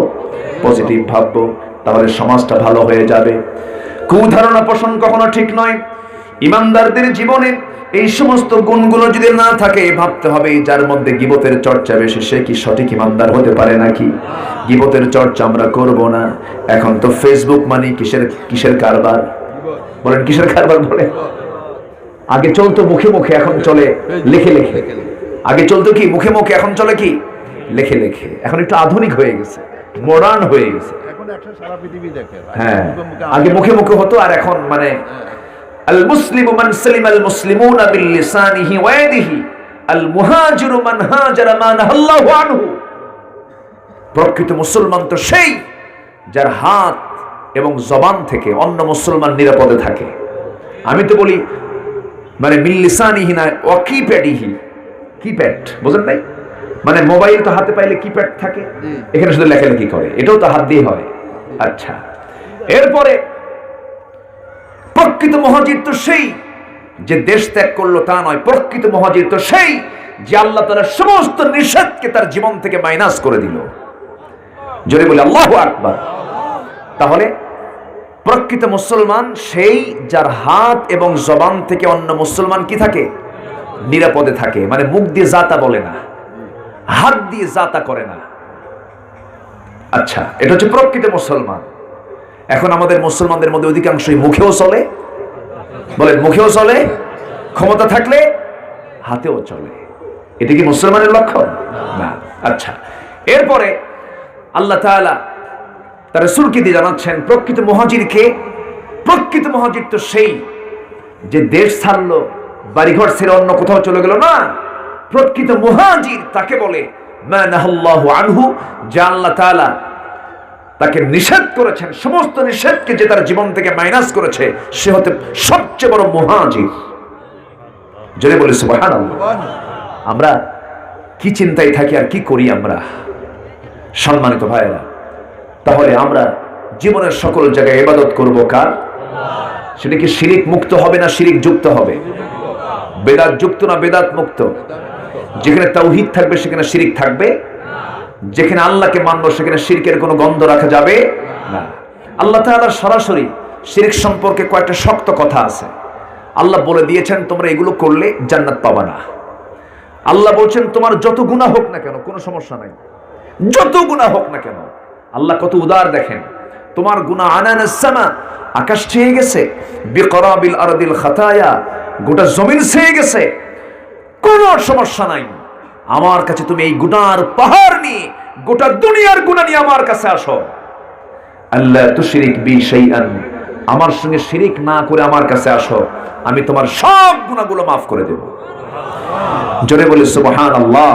পজিটিভ ভাববো, তাহলে সমাজটা ভালো হয়ে যাবে। কুধারণা পোষণ কখনো ঠিক নয়। ইমানদারদের জীবনে এই সমস্ত গুণগুলো যদি না থাকে, ভাবতে হবে যার মধ্যে গীবতের চর্চা বেশি সে কি সঠিক ইমানদার হতে পারে নাকি? গীবতের চর্চা আমরা করব না। এখন তো ফেসবুক মানে কিসের কিসের কারবার? বলেন, কিসের কারবার? বলে আগে চলতো মুখে মুখে, এখন চলে লিখে লিখে। আগে চলতো কি মুখে মুখে, এখন চলে কি লিখে লিখে। এখন একটু আধুনিক হয়ে গেছে, মডার্ন হয়ে গেছে। হ্যাঁ, আগে মুখে মুখে হতো, আর এখন মানে আল মুসলিমু মান সালিমাল মুসলিমুনা বিল লিসানিহি ওয়া ইয়াদিহি, আল মুহাজিরু মান হাজারা মা নাহাল্লাহু আনহু। প্রকৃত মুসলমান তো সেই যার হাত এবং জবান থেকে অন্য মুসলমান নিরাপদে থাকে। আমি তো বলি মানে মিল লিসানিহি না, ওয়া কিপ্যাডিহি। কিপ্যাড বুঝেন নাই? মানে মোবাইল তো হাতে পাইলে কিপ্যাড থাকে, এখানে শুধু লেখালেখি করে, এটাও তো হাত দিয়ে হয়। আচ্ছা, এরপরে প্রকৃত মুহাজির তো সেই যে দেশ ত্যাগ করলো তা নয়। প্রকৃত মুহাজির তো সেই যে আল্লাহ তাআলার সমস্ত নিষেধকে তার জীবন থেকে মাইনাস করে দিল। জোরে বলে আল্লাহু আকবার। তাহলে প্রকৃত মুসলমান সেই যার হাত এবং জবান থেকে অন্য মুসলমান কি থাকে? নিরাপদে থাকে। মানে মুখ দিয়ে জাতা বলে না, হাত দিয়ে জাতা করে না। আচ্ছা, এটা হচ্ছে প্রকৃত মুসলমান। এখন আমাদের মুসলমানদের মধ্যে অধিকাংশই মুখেও চলে, বলেন মুখেও চলে, ক্ষমতা থাকলে হাতেও চলে। এটা কি মুসলমানের লক্ষণ? না। আচ্ছা, এরপরে আল্লাহ তাআলা তার রাসূলকে দিয়ে জানাচ্ছেন প্রকৃত মুহাজিরকে। প্রকৃত মুহাজির তো সেই যে দেশ ছাড়লো, বাড়িঘর ছেড়ে অন্য কোথাও চলে গেল না। প্রকৃত মুহাজির তাকে বলে মা নাহাল্লাহু আনহু, যা আল্লাহ তাআলা তাকে নিষেধ করেছেন, সমস্ত নিষেধকে যে তার জীবন থেকে মাইনাস করেছে, সে হতে সবচেয়ে বড় মুহাজির। যদি বলি সুবহানাল্লাহ। আমরা কি চিন্তায় থাকি আর কি করি আমরা, সম্মানিত ভাইয়েরা। তাহলে আমরা জীবনের সকল জায়গায় ইবাদত করব কার? সেটা কি শিরিক মুক্ত হবে না শিরিক যুক্ত হবে? বেদাত যুক্ত না বেদাত মুক্ত? যেখানে তাওহীদ থাকবে সেখানে শিরিক থাকবে, যেখানে আল্লাহকে মানবো সেখানে শিরকের কোনো গন্ধ রাখা যাবে না। আল্লাহ তাআলার সরাসরি শিরক সম্পর্কে কয়েকটা শক্ত কথা আছে। আল্লাহ বলে দিয়েছেন তোমরা এগুলো করলে জান্নাত পাবা না। আল্লাহ বলছেন তোমার যত গুনাহ হোক না কেন কোনো সমস্যা নাই, যত গুনাহ হোক না কেন। আল্লাহ কত উদার দেখেন, তোমার গুনাহ আনানাস সামা, আকাশ ছেয়ে গেছে, বিকরাবিল আরদিল খাতায়া, গোটা জমিন ছেয়ে গেছে, কোনো সমস্যা নাই। আমার কাছে তুমি এই গুনার পাহাড় নিয়ে, গোটা দুনিয়ার গুনাহ নিয়ে আমার কাছে আসো। আল্লাহ তুশরিক বি শাইআন, আমার সঙ্গে শিরিক না করে আমার কাছে আসো, আমি তোমার সব গুনাহগুলো মাফ করে দেব। জোরে বলি সুবহানাল্লাহ।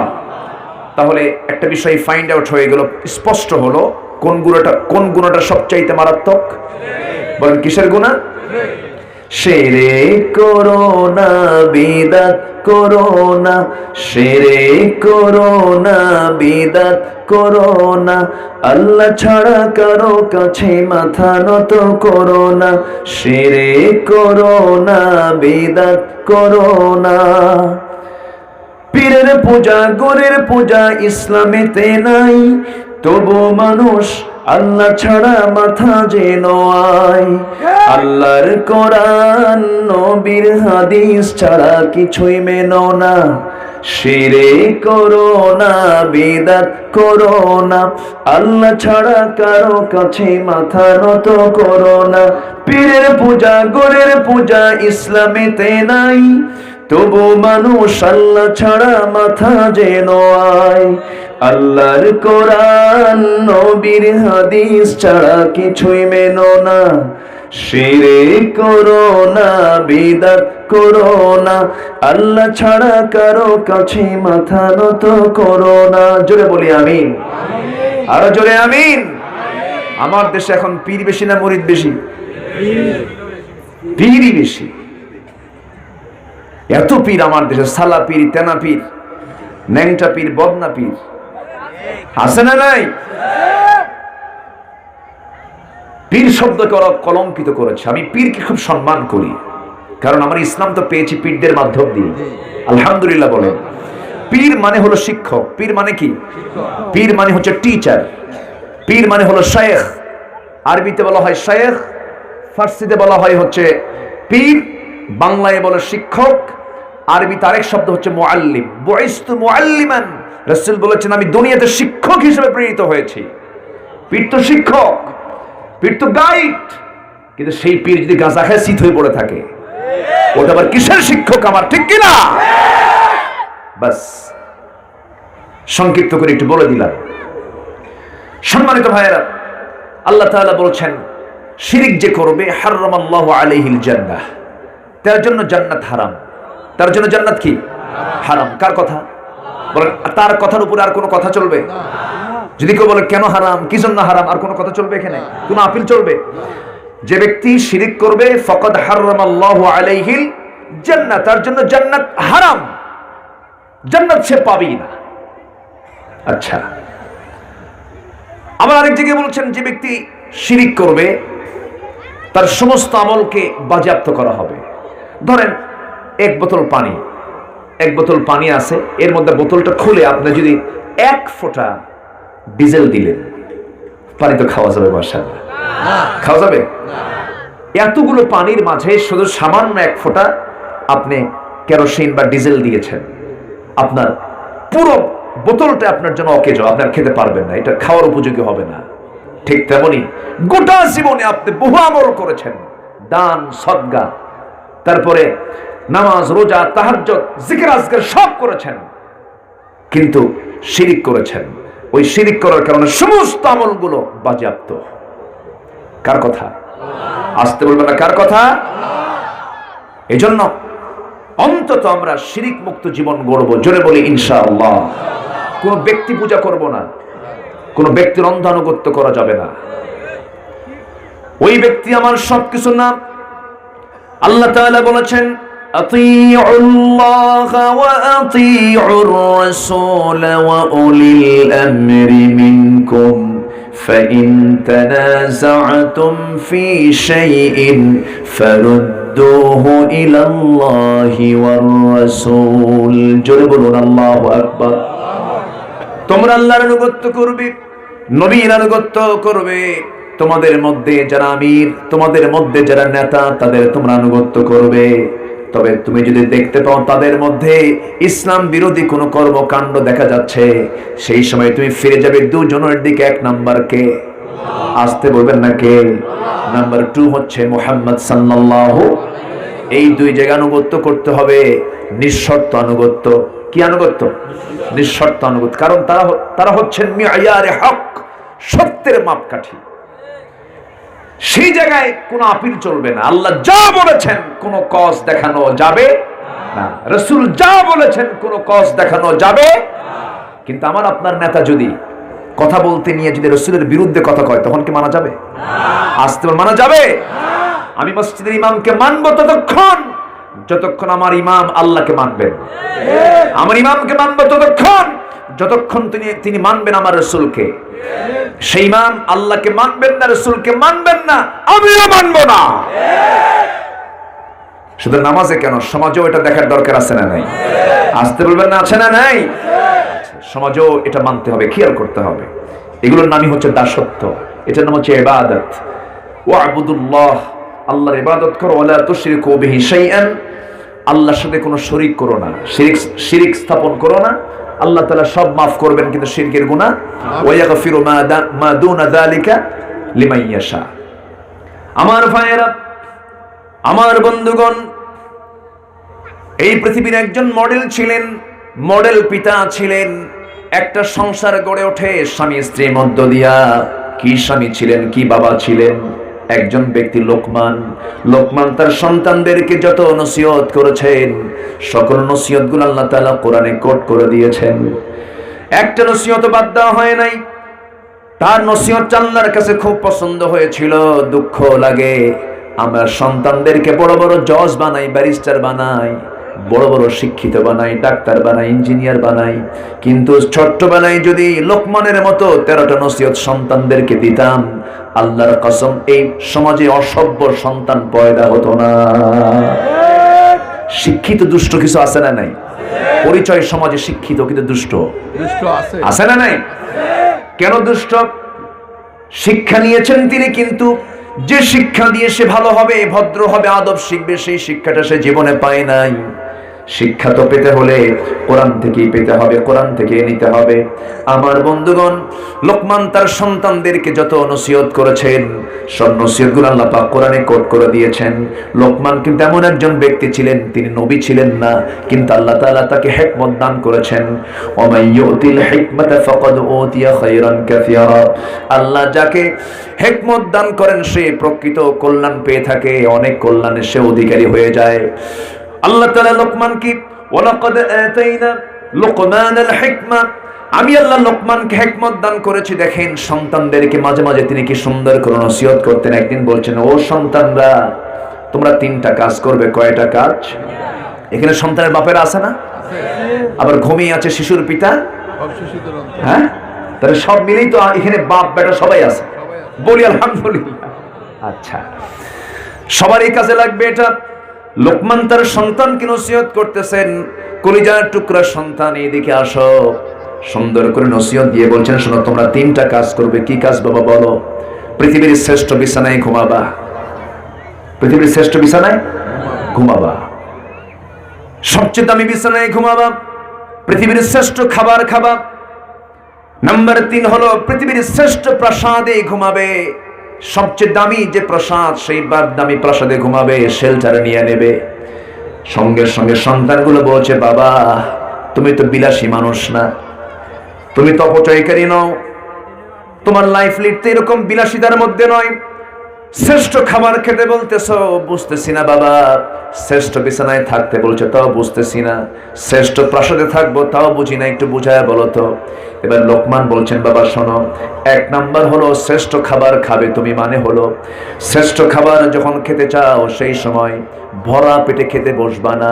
তাহলে একটা বিষয় ফাইন্ড আউট হয়ে গেল, স্পষ্ট হলো কোন গুনাহটা সবচাইতে মারাত্মক। বলেন কিসের গুনাহ? শিরক করো না, বিদআত করো না, শিরক করো না, বিদআত করো না, আল্লাহ ছাড়া কারো কাছে মাথা নত করো না, শিরক করো না, বিদআত করো না। পীরের পূজা গোরের পূজা ইসলামেতে নাই, তবু মানুষ আল্লাহ ছাড়া মাথা যে নোয়ায়। আল্লাহর কোরআন নবীর হাদিস ছাড়া কিছুই মেনো না, শিরক করো না, বিদআত করো না, আল্লাহ ছাড়া কারো কাছে মাথা নত করো না। পীরের পূজা গোরের পূজা ইসলামেতে নাই, তবু মানুষ আল্লাহ ছাড়া মাথা যে নোয়ায়। আল্লাহর কোরআন নবীর হাদিস ছাড়া কিছুই মেনো না, শিরক করো না, বিদআত করো না, আল্লাহ ছাড়া কারো কাছে মাথা নত করো না। জোরে বলি আমিন, আরো জোরে আমিন। আমার দেশে এখন পীর বেশি না মুরিদ বেশি? পীরই বেশি। এত পীর আমার দেশে, সালা পীর, তেনা পীর, ন্যাংটা পীর, বদনা পীর, আছে না নাই? পীর শব্দকে ওরা কলঙ্কিত করেছে। আমি পীরকে খুব সম্মান করি, কারণ আমার ইসলাম তো পেয়েছি পীরদের মাধ্যম দিয়ে, আলহামদুলিল্লাহ বলেন। পীর মানে হলো শিক্ষক। পীর মানে কি? পীর মানে হচ্ছে টিচার। পীর মানে হলো শায়েখ। আরবিতে বলা হয় শায়েখ, ফার্সিতে বলা হয় হচ্ছে পীর, বাংলায় বলে শিক্ষক, আরবিতে আরেক শব্দ হচ্ছে মুআল্লিম। বুইসতু মুআল্লিমান, রাসূল বলেছেন আমি দুনিয়াতে শিক্ষক হিসেবে প্রেরিত হয়েছি। পীর তো শিক্ষক, পীর তো গাইড। কিন্তু সেই পীর যদি গাঁজা খায় শীত হয়ে পড়ে থাকে, ওটা আবার কিসের শিক্ষক আমার, ঠিক কিনা? বাস সংক্ষিপ্ত করে একটু বলে দিলাম। সম্মানিত ভাইয়েরা, আল্লাহ তাআলা বলছেন শিরিক যে করবে হারামাল্লাহু আলাইহিল জান্নাহ, তার জন্য জান্নাত হারাম। তার জন্য জান্নাত কি? হারাম। কার কথা বলেন? তার কথার উপরে আর কোনো কথা চলবে? যদি কেউ বলে কেন হারাম, কি জন্য হারাম, আর কোনো কথা চলবে? এখানে কোনো আপিল চলবে? যে ব্যক্তি শিরিক করবে ফাকাদ হারামাল্লাহু আলাইহিল জান্নাহ, তার জন্য জান্নাত হারাম, জান্নাত সে পাবেই না। আচ্ছা, আবার আরেক জায়গায় বলছেন যে ব্যক্তি শিরিক করবে তার সমস্ত আমলকে বাজেয়াপ্ত করা হবে। ধরেন এক বোতল পানি আছে, এর মধ্যে বোতলটা খুলে আপনি যদি 1 ফোঁটা ডিজেল দিলেন, পানি তো খাওয়া যাবে? মাশাআল্লাহ, খাওয়া যাবে? এতগুলো পানির মাঝে শুধু সামান্য 1 ফোঁটা আপনি কেরোসিন বা ডিজেল দিয়েছেন, আপনার পুরো বোতলটা আপনার জন্য অকেজ, আপনার খেতে পারবেন না, এটা খাওয়ার উপযোগী হবে না। ঠিক তেমনি গোটা জীবনে আপনি বহু আমল করেছেন, দান সদকা, তারপরে নামাজ রোজা তাহাজ্জুদ জিকির আজকার সব করেছেন, কিন্তু শিরিক করেছেন। ওই শিরিক করার কারণে সমস্ত আমলগুলো বাজেয়াপ্ত। কার কথা? আসতে বলবেন না, কার কথা? এজন্য অন্তত আমরা শিরিক মুক্ত জীবন গড়ব। জোরে বলি ইনশাআল্লাহ। কোন ব্যক্তি পূজা করব না, কোন ব্যক্তির অন্ধ আনুগত্য করা যাবে না। ওই ব্যক্তি আমার সবকিছু না। আল্লাহ তাআলা বলেছেন আতিউল্লাহ ওয়া আতিউর রাসূল ওয়া উলিল আমরি মিনকুম ফাইন তানাযা'তুম ফি শাইইন ফারুদ্দুহু ইলাল্লাহি ওয়ার রাসূল। জোরে বলুন আল্লাহু আকবার। তোমরা আল্লাহর আনুগত্য করবে, নবীর আনুগত্য করবে। তোমাদের মধ্যে যারা আমির, তোমাদের মধ্যে যারা নেতা, তাদের তোমরা আনুগত্য করবে। তবে তুমি যদি দেখতে পাও তাদের মধ্যে ইসলাম বিরোধী কোনো কর্মকাণ্ড দেখা যাচ্ছে, সেই সময় তুমি ফিরে যাবে দুজনের দিকে। এক নাম্বার কে? আসতে বলবেন না কে? নাম্বার 2 হচ্ছে মুহাম্মদ সাল্লাল্লাহু। এই দুই জায়গা আনুগত্য করতে হবে, নিঃশর্ত আনুগত্য। কি আনুগত্য? নিঃশর্ত আনুগত্য। কারণ তারা হচ্ছেন মিয়ারে হক, সত্যের মাপকাঠি। সেই জায়গায় কোনো আপিল চলবে না। আল্লাহ যা বলেছেন কোনো কস দেখানো যাবে না, রাসূল যা বলেছেন কোনো কস দেখানো যাবে। কিন্তু আমার আপনার নেতা যদি কথা বলতে নিয়ে যদি রাসূলের বিরুদ্ধে কথা কয়, তখন কি মানা যাবে? আসতে মানা যাবে? আমি মসজিদের ইমামকে মানবো ততক্ষণ যতক্ষণ আমার ইমাম আল্লাহকে মানবেন। আমার ইমামকে মানবো ততক্ষণ যতক্ষণ তিনি মানবেন আমার রাসূলকে। সেই ইমাম আল্লাহকে মানবেন না, রাসূলকে মানবেন না, আমিও মানবো না। শুধু নামাজে কেন, সমাজেও এটা দেখার দরকার আছে না নাই? আসতে বলবেন না, আছে না নাই? সমাজেও এটা মানতে হবে, খেয়াল করতে হবে। এগুলোর নামই হচ্ছে দাসত্ব, এটার নাম হচ্ছে ইবাদত। ওয়া'বুদুল্লাহ, আল্লাহর ইবাদত করো। ওয়ালা তুশরিকু বিহি শাইআন, আল্লাহর সাথে কোনো শরীক করো না, শিরিক স্থাপন করো না। আল্লাহ তাআলা সব মাফ করবেন, কিন্তু শিরকের গুনাহ ওয়া ইয়াগফিরু মা দুনা যালিকা লিমান ইয়াশা। আমার ভাইয়েরা, আমার বন্ধুগণ, এই পৃথিবীর একজন মডেল ছিলেন, মডেল পিতা ছিলেন। একটা সংসার গড়ে ওঠে স্বামী স্ত্রীর মধ্য দিয়া। কি স্বামী ছিলেন, কি বাবা ছিলেন! একজন ব্যক্তি লোকমান। লোকমান তার সন্তানদেরকে যত নসিহত করেছেন, সকল নসিহতগুলো আল্লাহ তাআলা কোরআনে কোট করে দিয়েছেন। একটা নসিহত বাদ দেওয়া হয় নাই। তার নসিহত আল্লাহর কাছে খুব পছন্দ হয়েছিল। দুঃখ লাগে, আমরা সন্তানদেরকে বড় বড় জজ বানাই, ব্যারিস্টার বানাই, বড় বড় শিক্ষিত বানাই, ডাক্তার বানাই, ইঞ্জিনিয়ার বানাই, কিন্তু ছোট্টবেলায় যদি লোকমানের মতো 13টা নসিহত সন্তানদেরকে দিতাম, আল্লাহর কসম এই সমাজে অসভ্য সন্তান পয়দা হতো না। শিক্ষিত দুষ্ট কিছু আছে না নাই? পরিচয় সমাজে শিক্ষিত কিন্তু দুষ্ট আছে না নাই? কেন দুষ্ট? শিক্ষা নিয়েছেন তিনি, কিন্তু যে শিক্ষা দিয়ে সে ভালো হবে, ভদ্র হবে, আদব শিখবে, সেই শিক্ষাটা সে জীবনে পায় নাই। শিক্ষা তো পেতে হলে কোরআন থেকেই পেতে হবে, কোরআন থেকে নিতে হবে। আমার বন্ধুগণ, লোকমান তার সন্তানদেরকে যত নসিহত করেছেন, সব নসিহতগুলো আল্লাহ পাক কোরআনে কোট করে দিয়েছেন। লোকমান কিন্তু এমন একজন ব্যক্তি ছিলেন, তিনি নবী ছিলেন না, কিন্তু আল্লাহ তাআলা তাকে হিকমত দান করেছেন। ওয়ামাই ইউতিল হিকমাতা ফাকাদ উতিয়া খায়রান কাসীরা। আল্লাহ যাকে হিকমত দান করেন, সে প্রকৃত কল্যাণ পেয়ে থাকে, অনেক কল্যাণের সে অধিকারী হয়ে যায়। আল্লাহ তাআলা লোকমানকে ওয়ালাকাদ আতাইনা লুকমানাল হিকমা, আমি আল্লাহ লোকমানকে হিকমত দান করেছি। দেখেন সন্তানদেরকে মাঝে মাঝে তিনি কি সুন্দর করে নসিহত করতেন। একদিন বলছেন, ও সন্তানরা, তোমরা 3টা কাজ করবে। কয়টা কাজ? এখানে সন্তানের বাপেরা আছে না? আবার ঘুমিয়ে আছে শিশুর পিতা। হ্যাঁ, তাহলে সব মিলেই তো এখানে বাপ বেটা সবাই আছে। বলি আলহামদুলিল্লাহ। আচ্ছা, সবারই কাজে লাগবে এটা। লোকমান তার সন্তানকে নসিহত করতেছেন, কলিজার টুকরা সন্তান এদিকে আসো। সুন্দর করে নসিহত দিয়ে বলছেন, শোনো, তোমরা 3টা কাজ করবে। কি কাজ বাবা বলো? পৃথিবীর শ্রেষ্ঠ বিছানায় ঘুমাবা। পৃথিবীর শ্রেষ্ঠ বিছানায় ঘুমাবা, সবচেয়ে দামি বিছানায় ঘুমাবা, পৃথিবীর শ্রেষ্ঠ খাবার খাবা। নাম্বার 3 হলো পৃথিবীর শ্রেষ্ঠ প্রাসাদে ঘুমাবে। সবচেয়ে দামি যে প্রাসাদ, সেই দামি প্রাসাদে ঘুমাবে, শেল্টার নিয়ে নেবে। সঙ্গে সঙ্গে সন্তানগুলো বলছে, বাবা তুমি তো বিলাসী মানুষ না, তুমি তো অপচয়কারী নও, তোমার লাইফ লিড তো এরকম বিলাসিতার মধ্যে নয়। শ্রেষ্ঠ খাবার খেতে বলতেছো, বুঝতেছি না বাবা। শ্রেষ্ঠ বিছানায় থাকতে বলছো, তাও বুঝতেছি না। শ্রেষ্ঠ প্রাসাদে থাকবো, তাও বুঝি না, একটু বুঝায়া বলো তো। এবার লোকমান বলছেন, বাবা শোনো, এক নাম্বার হলো শ্রেষ্ঠ খাবার খাবে তুমি, মানে হলো শ্রেষ্ঠ খাবার যখন খেতে চাও সেই সময় ভরা পেটে খেতে বসবা না,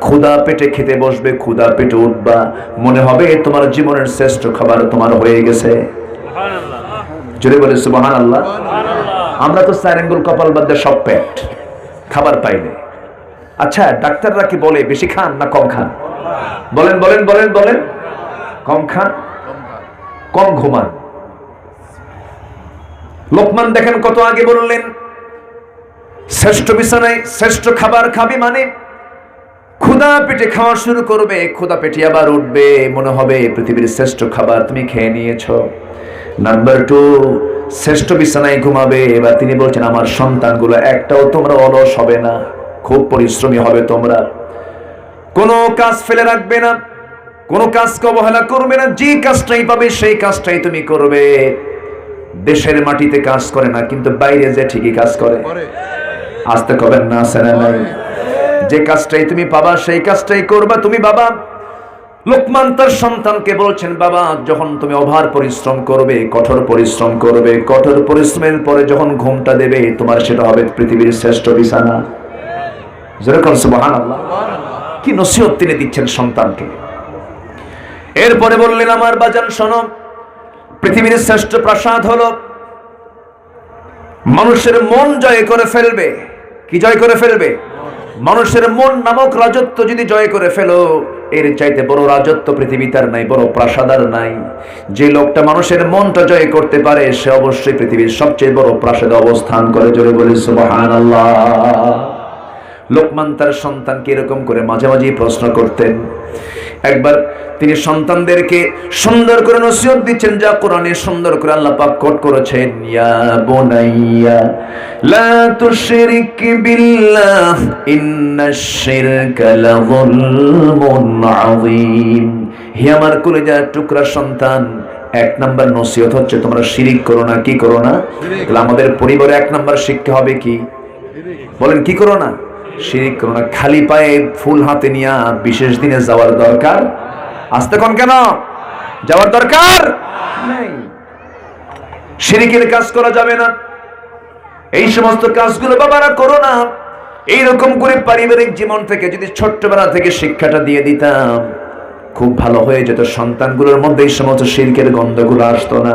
ক্ষুধা পেটে খেতে বসবে, ক্ষুধা পেটে উঠবা, মনে হবে তোমার জীবনের শ্রেষ্ঠ খাবার তোমার হয়ে গেছে। জোরে বলে সুবহানাল্লাহ। আমরা তো 4 আঙ্গুল কপাল বাদে সব পেট খাবার পাইলে। আচ্ছা, ডাক্তাররা কি বলে বেশি খান না কম খান? বলেন বলেন বলেন বলেন। কম খান, কম ঘুমান। লোকমান দেখেন কত আগে বললেন, শ্রেষ্ঠ বিছানায় শ্রেষ্ঠ খাবার খাবি, মানে ক্ষুধা পেটে খাওয়া শুরু করবে, ক্ষুধা পেটে আবার উঠবে, মনে হবে পৃথিবীর শ্রেষ্ঠ খাবার তুমি খেয়ে নিয়েছো। নাম্বার 2, শ্রেষ্ঠ বিছানায় ঘুমাবে। এবার তিনি বলছেন, আমার সন্তানগুলো একটাও তোমরা অলস হবে না, খুব পরিশ্রমী হবে তোমরা, কোনো কাজ ফেলে রাখবে না, কোনো কাজকে অবহেলা করবে না, যে কাজটাই পাবে সেই কাজটাই তুমি করবে। দেশের মাটিতে কাজ করে না, কিন্তু বাইরে যে ঠিকই কাজ করে। আসতে কবেন না, আছে না নাই? যে কাজটাই তুমি পাবা সেই কাজটাই করবা তুমি বাবা। লোকমান তার সন্তানকে বলছেন, বাবা যখন তুমি ওভার পরিশ্রম করবে, কঠোর পরিশ্রম করবে, কঠোর পরিশ্রমের পরে যখন ঘুমটা দেবে, তোমার সেটা হবে পৃথিবীর শ্রেষ্ঠ বিছানা। যেরকম সুবহানাল্লাহ। কি নসিহত তিনি দিচ্ছেন সন্তানকে। এরপরে বললেন, আমার বাজান শোনো, পৃথিবীর শ্রেষ্ঠ প্রাসাদ হলো মানুষের মন জয় করে ফেলবে। কি জয় করে ফেলবে? মানুষের মন নামক রাজত্ব যদি জয় করে ফেলো, এর চাইতে বড় রাজত্ব পৃথিবীতে আর নাই, বড় প্রাসাদ আর নাই। যে লোকটা মানুষের মনটা জয় করতে পারে, সে অবশ্যই পৃথিবীর সবচেয়ে বড় প্রাসাদে অবস্থান করে। জোরে বলি সুবহানাল্লাহ। লোকমান তার সন্তানকে এরকম করে মাঝে মাঝেই প্রশ্ন করতেন। একবার তিনি সন্তানদেরকে সুন্দর করে নসিহত দিচ্ছেন, যা কোরআনে সুন্দর করে আল্লাহ পাক কোট করেছেন, ইয়া বুনাইয়া লা তুশরিক বিল্লাহ ইন্নাশ শিরকা লাযুলমুন আযীম। হে আমার কলিজার টুকরা সন্তান, 1 নাম্বার নসিহত হচ্ছে তোমরা শিরিক করো না। কি করো না? তাহলে আমাদের পরিবারে 1 নাম্বার শিক্ষা হবে কি? বলেন, কি করো না? শিরিক করো না। খালি পায়ে ফুল হাতে নিয়ে বিশেষ দিনে যাওয়ার দরকার আসতে কোন কেন যাওয়ার দরকার নেই। শিরিকের কাজ করা যাবে না। এই সমস্ত কাজগুলো বাবারা করো না। এইরকম করে পারিবারিক জীবন থেকে যদি ছোট্টবেলা থেকে শিক্ষাটা দিয়ে দিতাম, খুব ভালো হয়ে যেত। সন্তানগুলোর মধ্যে এই সমস্ত শিরকের গন্ধগুলো আসতো না।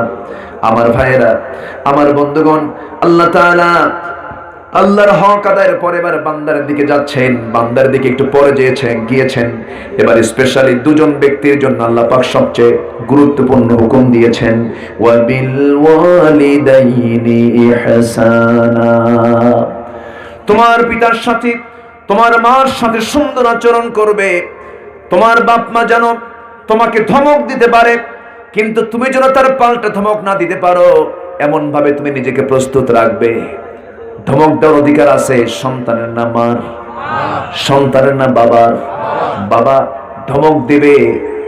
আমার ভাইয়েরা, আমার বন্ধুগণ, আল্লাহ তাআলা আল্লাহর হক আদায়ের পরে এবার বান্দার দিকে যাচ্ছেন। বান্দার দিকে একটু পরে গিয়েছেন। এবার স্পেশালি 2 জন ব্যক্তির জন্য আল্লাহ পাক সবচেয়ে গুরুত্বপূর্ণ হুকুম দিয়েছেন, ওয়া বিল ওয়ালিদাইনি ইহসানা। তোমার পিতার সাথে, তোমার মার সাথে সুন্দর আচরণ করবে। তোমার বাপ মা যেন তোমাকে ধমক দিতে পারে, কিন্তু তুমি যেন তার পাল্টা ধমক না দিতে পারো, এমন ভাবে তুমি নিজেকে প্রস্তুত রাখবে। ধমক দেওয়ার অধিকার আছে সন্তানের না মার? সন্তানের না বাবার? বাবা ধমক দেবে,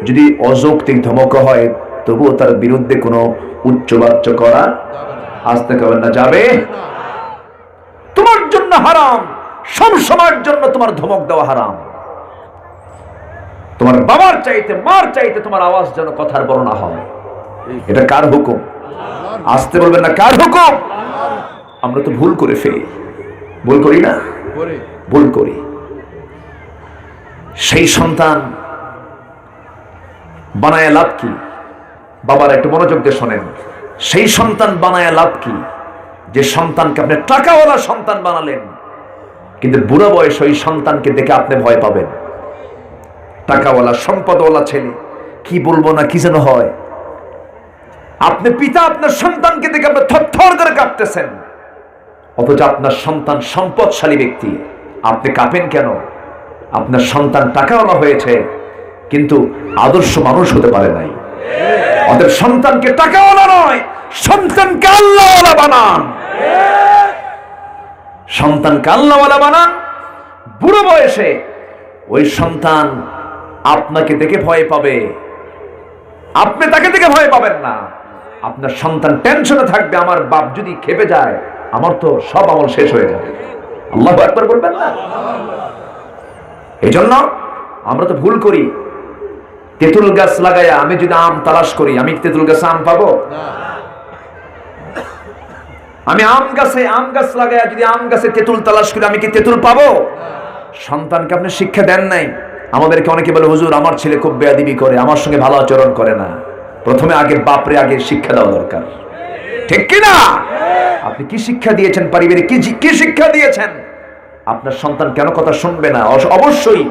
যদি অযৌক্তিক ধমক হয় তবুও তার বিরুদ্ধে কোনো উচ্চবাচ্য করা আসতে পারবে না, যাবে। তোমার জন্য হারাম, সব সময়ের জন্য তোমার ধমক দেওয়া হারাম। তোমার বাবার চাইতে, মার চাইতে তোমার আওয়াজ যেন কথার বড় না হয়। এটা কার হুকুম? আসতে বলবেন না, কার হুকুম? আমরা তো ভুল করে ফেলি, ভুল করি না? ভুল করি। সেই সন্তান বানায় লাভ কি? বাবার একটু মনোযোগ দিয়ে শোনেন। সেই সন্তান বানায় লাভ কি? যে সন্তানকে আপনি টাকাওয়ালা সন্তান বানালেন, কিন্তু বুড়া বয়স ওই সন্তানকে দেখে আপনি ভয় পাবেন। টাকাওয়ালা সম্পদওয়ালা ছেলে, কি বলবো না কি যেন হয়। আপনি পিতা, আপনার সন্তানকে দেখে আপনি থরথর করে কাঁপতেছেন, অথচ আপনার সন্তান সম্পদশালী ব্যক্তি। আপনি কাঁপেন কেন? আপনার সন্তান টাকাওয়ালা হয়েছে, কিন্তু আদর্শ মানুষ হতে পারে নাই। অতএব সন্তানকে টাকাওয়ালা নয়, সন্তানকে আল্লাহওয়ালা বানান। সন্তানকে আল্লাহওয়ালা বানান। বুড়ো বয়সে ওই সন্তান আপনাকে দেখে ভয় পাবে, আপনি তাকে দেখে ভয় পাবেন না। আপনার সন্তান টেনশনে থাকবে, আমার বাপ যদি খেপে যায় আমার তো সব আমল শেষ হয়ে যাবে। আল্লাহু আকবার বলবেন না? এই জন্য আমরা তো ভুল করি। তেঁতুল গাছ লাগাইয়া আমি যদি আম তালাশ করি, আমি তেঁতুল গাছে আম পাবো? আমি আম গাছ লাগাইয়া যদি আম গাছে তেঁতুল তালাশ করি, আমি কি তেঁতুল পাবো? সন্তানকে আপনি শিক্ষা দেন নাই। আমাদেরকে অনেকে বলে, হুজুর আমার ছেলে খুব বেয়াদবি করে, আমার সঙ্গে ভালো আচরণ করে না। প্রথমে আগে বাপরে আগে শিক্ষা দেওয়া দরকার, ঠিক কিনা? আপনি কি শিক্ষা দিয়েছেন? পারিবারিক কি শিক্ষা দিয়েছেন? আপনার সন্তান কেন কথা শুনবে না? অবশ্যই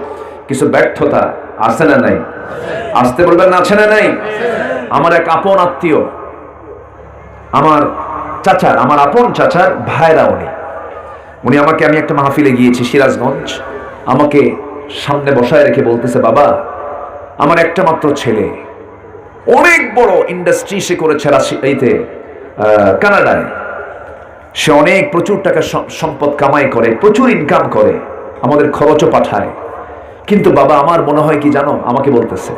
কিছু ব্যর্থতা আছে না নাই? আসতে বলবেন না, আছে না নাই? আমার এক আপন আত্মীয়, আমার আপন চাচার ভাইরা, উনি আমাকে, আমি একটা মাহফিলে গিয়েছি সিরাজগঞ্জ, আমাকে সামনে বসায় রেখে বলতেছে, বাবা আমার একটা মাত্র ছেলে, অনেক বড় ইন্ডাস্ট্রি সে করেছে এইতে কানাডায়, সে অনেক প্রচুর টাকা সম্পদ কামাই করে, প্রচুর ইনকাম করে, আমাদের খরচও পাঠায়। কিন্তু বাবা আমার মনে হয় কি জানো, আমাকে বলতেছে,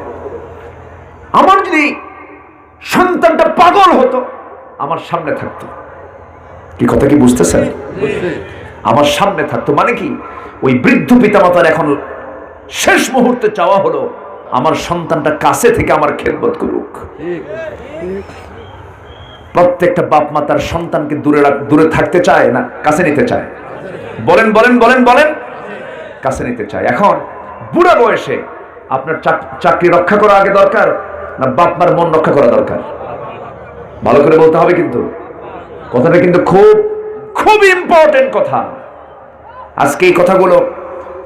আমার যদি সন্তানটা পাগল হতো আমার সামনে থাকতো। কি কথা কি বুঝতেছেন? আমার সামনে থাকতো মানে কি, ওই বৃদ্ধ পিতামাতার এখন শেষ মুহূর্তে চাওয়া হলো আমার সন্তানটা কাছে থেকে আমার খেদমত করুক। প্রত্যেকটা বাপ মা তার সন্তানকে দূরে থাকতে চায় না কাছে নিতে চায়? বলেন বলেন বলেন বলেন, কাছে নিতে চায়। এখন বুড়া বয়সে আপনার চাকরি রক্ষা করা আগে দরকার না বাপ মার মন রক্ষা করা দরকার? ভালো করে বলতে হবে কিন্তু, কথাটা কিন্তু খুব খুব ইম্পর্টেন্ট কথা। আজকে এই কথাগুলো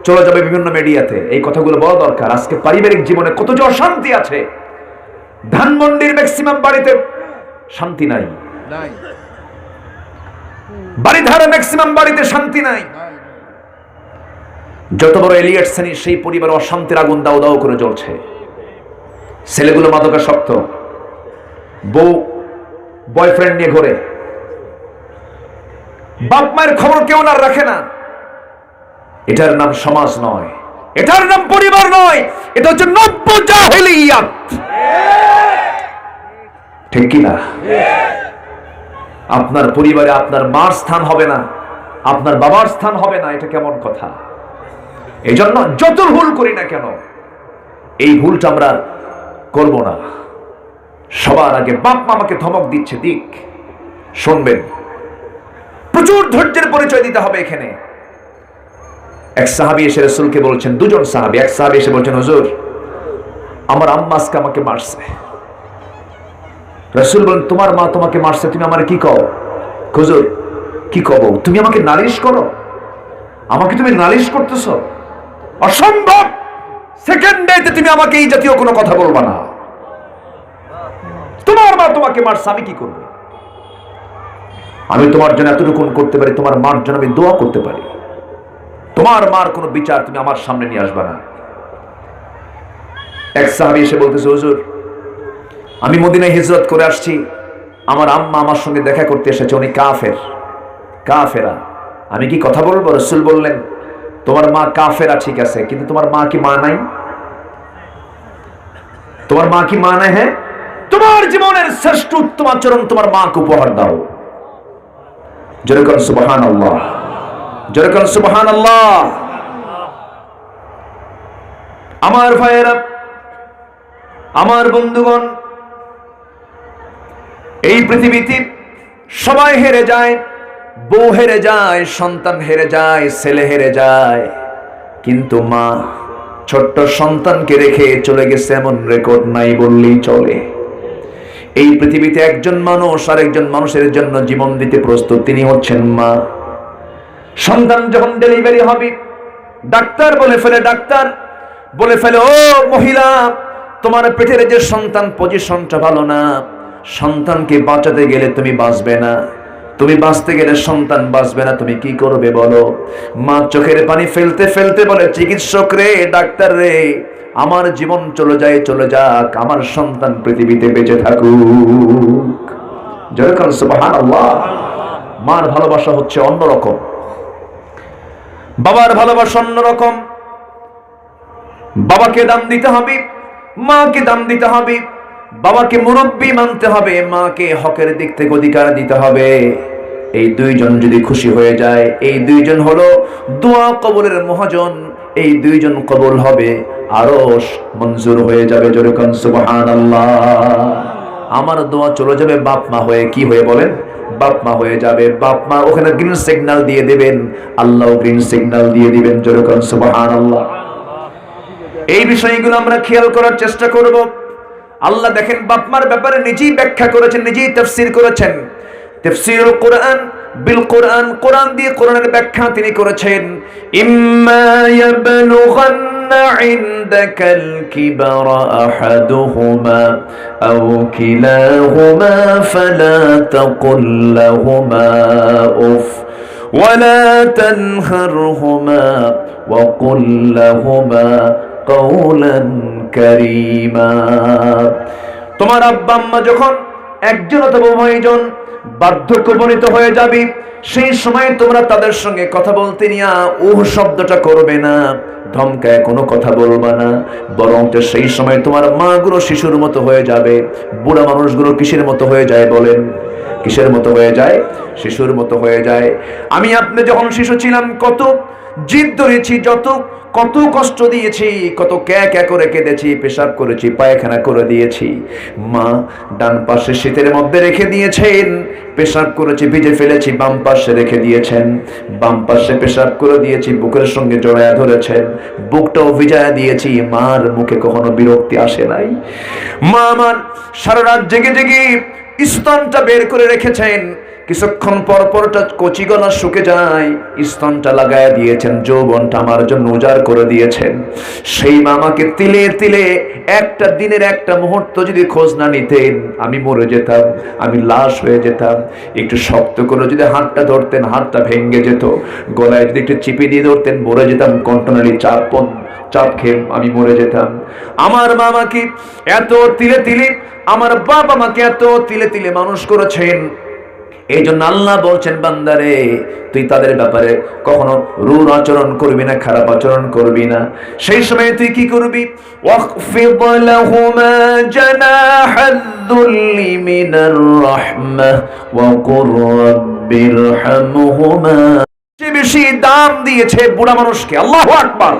চলে যাবে বিভিন্ন মিডিয়াতে, এই কথাগুলো বলা দরকার। আজকে পারিবারিক জীবনে কত যে অশান্তি আছে। ধানমন্ডির ম্যাক্সিমাম বাড়িতে শান্তি নাই, বাড়িধারা ম্যাক্সিমাম বাড়িতে শান্তি নাই। যত বড় এলিয়েট শ্রেণী সেই পরিবার অশান্তির আগুন দাও দাও করে জ্বলছে। ছেলেগুলো মাদকাসক্ত, বউ বয়ফ্রেন্ড নিয়ে ঘোরে, বাপ মায়ের খবর কেউ না রাখে না। এটার নাম সমাজ নয়, এটার নাম পরিবার নয়, এটা হচ্ছে নব্য জাহেলিয়াত, ঠিক কিনা? আপনার পরিবারে আপনার মার স্থান হবে না, আপনার বাবার স্থান হবে না, এটা কেমন কথা? এই জন্য যত ভুল করি না কেন, এই ভুলটা আমরা করব না। সবার আগে বাপ মা আমাকে ধমক দিচ্ছে, দিক, শুনবেন। প্রচুর ধৈর্যের পরিচয় দিতে হবে এখানে। এক সাহাবী এসে রাসূলকে বলছেন, দুজন সাহাবী, এক সাহাবী এসে বলছেন, হুজুর আমার আম্মা আজকে আমাকে মারছে। রাসূল বলেন, তোমার মা তোমাকে মারছে, তুমি আমারে কি কও? হুজুর কি কব? তুমি আমাকে নালিশ করো? আমাকে তুমি নালিশ করতেছো? অসম্ভব। সেকেন্ডেতে তুমি আমাকে এই জাতীয় কোনো কথা বলবা না। তোমার মা তোমাকে মারছে, আমি কি করব? আমি তোমার জন্য এতটুকু করতে পারি, তোমার মার জন্য আমি দোয়া করতে পারি। তোমার মার কোনো বিচার তুমি আমার সামনে নিয়ে আসবা না। এক সাহাবী এসে বলতেছে, হুজুর আমি মদিনায় হিজরত করে আসছি, আমার আম্মা আমার সঙ্গে দেখা করতে এসেছে, উনি কাফেরা, আমি কি কথা বলবো? রাসূল বললেন, তোমার মা কাফেরা ঠিক আছে, কিন্তু তোমার মা কি মা নাই? তোমার মা কি মা নাই? হ্যাঁ, তোমার জীবনের শ্রেষ্ঠ উত্তম আচরণ তোমার মাকে উপহার দাও। জোরে বলেন সুবহানাল্লাহ, জোরে বলেন সুবহানাল্লাহ। আমার ভাইয়েরা, আমার বন্ধুগণ, এই পৃথিবীতে সবাই হেরে যায়, বউ হেরে যায়, সন্তান হেরে যায়, ছেলে হেরে যায়, কিন্তু মা ছোট্ট সন্তানকে রেখে চলে গেছে এমন রেকর্ড নাই বললেই চলে। এই পৃথিবীতে একজন মানুষ আরেকজন মানুষের জন্য জীবন দিতে প্রস্তুত, তিনি হচ্ছেন মা। সন্তান যখন ডেলিভারি হবে, ডাক্তার বলে ফেলে, ও মহিলা, তোমার পেটের যে সন্তান পজিশনটা ভালো না, সন্তানকে বাঁচাতে গেলে তুমি বাঁচবে না, তুমি বাঁচতে গেলে সন্তান বাঁচবে না, তুমি কি করবে বলো? মা চোখের পানি ফেলতে ফেলতে বলে, চিকিৎসক রে, ডাক্তার রে, আমার জীবন চলে যাক, আমার সন্তান পৃথিবীতে বেঁচে থাকুক। যেরকম সুবহানাল্লাহ। মার ভালোবাসা হচ্ছে অন্যরকম, বাবার ভালোবাসা অন্যরকম। বাবাকে দাম দিতে হবে, মাকে দাম দিতে হবে, বাবাকে মুরব্বী মানতে হবে, মাকে হকের দিক থেকে অধিকার দিতে হবে। এই দুইজন যদি খুশি হয়ে যায়, এই দুইজন হলো দোয়া কবুলের মহাজন, এই দুইজন কবুল হবে, আরশ মঞ্জুর হয়ে যাবে। জোরে কোন সুবহানাল্লাহ। আমার দোয়া চলে যাবে বাপ মা হয়ে, কি হয়ে বলেন? বাপ মা হয়ে যাবে। বাপ মা ওখানে গ্রিন সিগন্যাল দিয়ে দিবেন, আল্লাহ গ্রিন সিগন্যাল দিয়ে দিবেন। জোরে কোন সুবহানাল্লাহ। এই বিষয়গুলো আমরা খেয়াল করার চেষ্টা করব। আল্লাহ দেখেন বাপ মার ব্যাপারে নিজেই ব্যাখ্যা করেছেন, নিজেই তাফসীর করেছেন। তাফসীরুল কোরআন বিল কোরআন, কোরআন দিয়ে কোরআনের ব্যাখ্যা তিনি করেছেন। ইম্মা ইয়াবলুগান্না ইনদাকাল কিবারা আহাদুহুমা আও কিলাহুমা ফালা তাকুল লাহুমা উফ ওয়ালা তানহারহুমা ওয়া কুল লাহুমা কাওলান কারীমা। তোমার আব্বা আম্মা যখন একজন অথবা উভয়জন বার্ধক্য উপনীত হয়ে যাবে, সেই সময় তোমরা তাদের সঙ্গে কথা বলতে নিয়া উহ শব্দটা করবে না, ধমকায় কোনো কথা বলবা না, বরং সেই সময় তোমার মা গুলো শিশুর মতো হয়ে যাবে। বুড়া মানুষগুলো কিসের মতো হয়ে যায় বলেন? কিসের মতো হয়ে যায়? শিশুর মতো হয়ে যায়। আমি আপনি যখন শিশু ছিলাম কত জিদ ধরেছি, কত কষ্ট দিয়েছি, কত ক্যা করে কেঁদেছি, পেশাব করেছি, পায়খানা করে দিয়েছি। মা ডান পাশে শীতের মধ্যে রেখে দিয়েছেন, পেশাব করেছি, ভিজে ফেলেছি, বাম পাশে রেখে দিয়েছেন, বাম পাশে পেশাব করে দিয়েছি, বুকের সঙ্গে জড়ায়া ধরেছেন, বুকটাও ভিজায়া দিয়েছি। মার মুখে কখনো বিরক্তি আসে নাই। মা আমার সারা রাত জেগে জেগে স্তনটা বের করে রেখেছেন, কিছুক্ষণ পর পরটা কচি গলা শুকে যায়, স্তনটা লাগায়া দিয়েছেন, যৌবনটা আমার জন্য উজাড় করে দিয়েছেন। সেই মামাকে তিলে তিলে একটা দিনের একটা মুহূর্ত যদি খোঁজ না নিতেন, আমি মরে যেতাম, আমি লাশ হয়ে যেতাম। একটু শক্ত করে যদি হাতটা ধরতেন, হাতটা ভেঙে যেত। গলায় যদি একটু চিপে দিয়ে ধরতেন, মরে যেতাম। কণ্ঠনালী চাপ খেয়ে আমি মরে যেতাম। আমার মামাকে এত তিলে তিলে, আমার বাবা মাকে এত তিলে তিলে মানুষ করেছেন। এই জন্য আল্লাহ বলছেন, বান্দারে তুই তাদের ব্যাপারে কখনো রূঢ় আচরণ করবি না, খারাপ আচরণ করবি না। সেই সময় তুই কি করবি? ওয়াখফিদ লাহুমা জানাহাদ যুল্লি মিনার রাহমাহ ওয়া কুর রাব্বিরহামহুমা। যে বেশি দাম দিয়েছে বুড়া মানুষকে, আল্লাহু আকবার।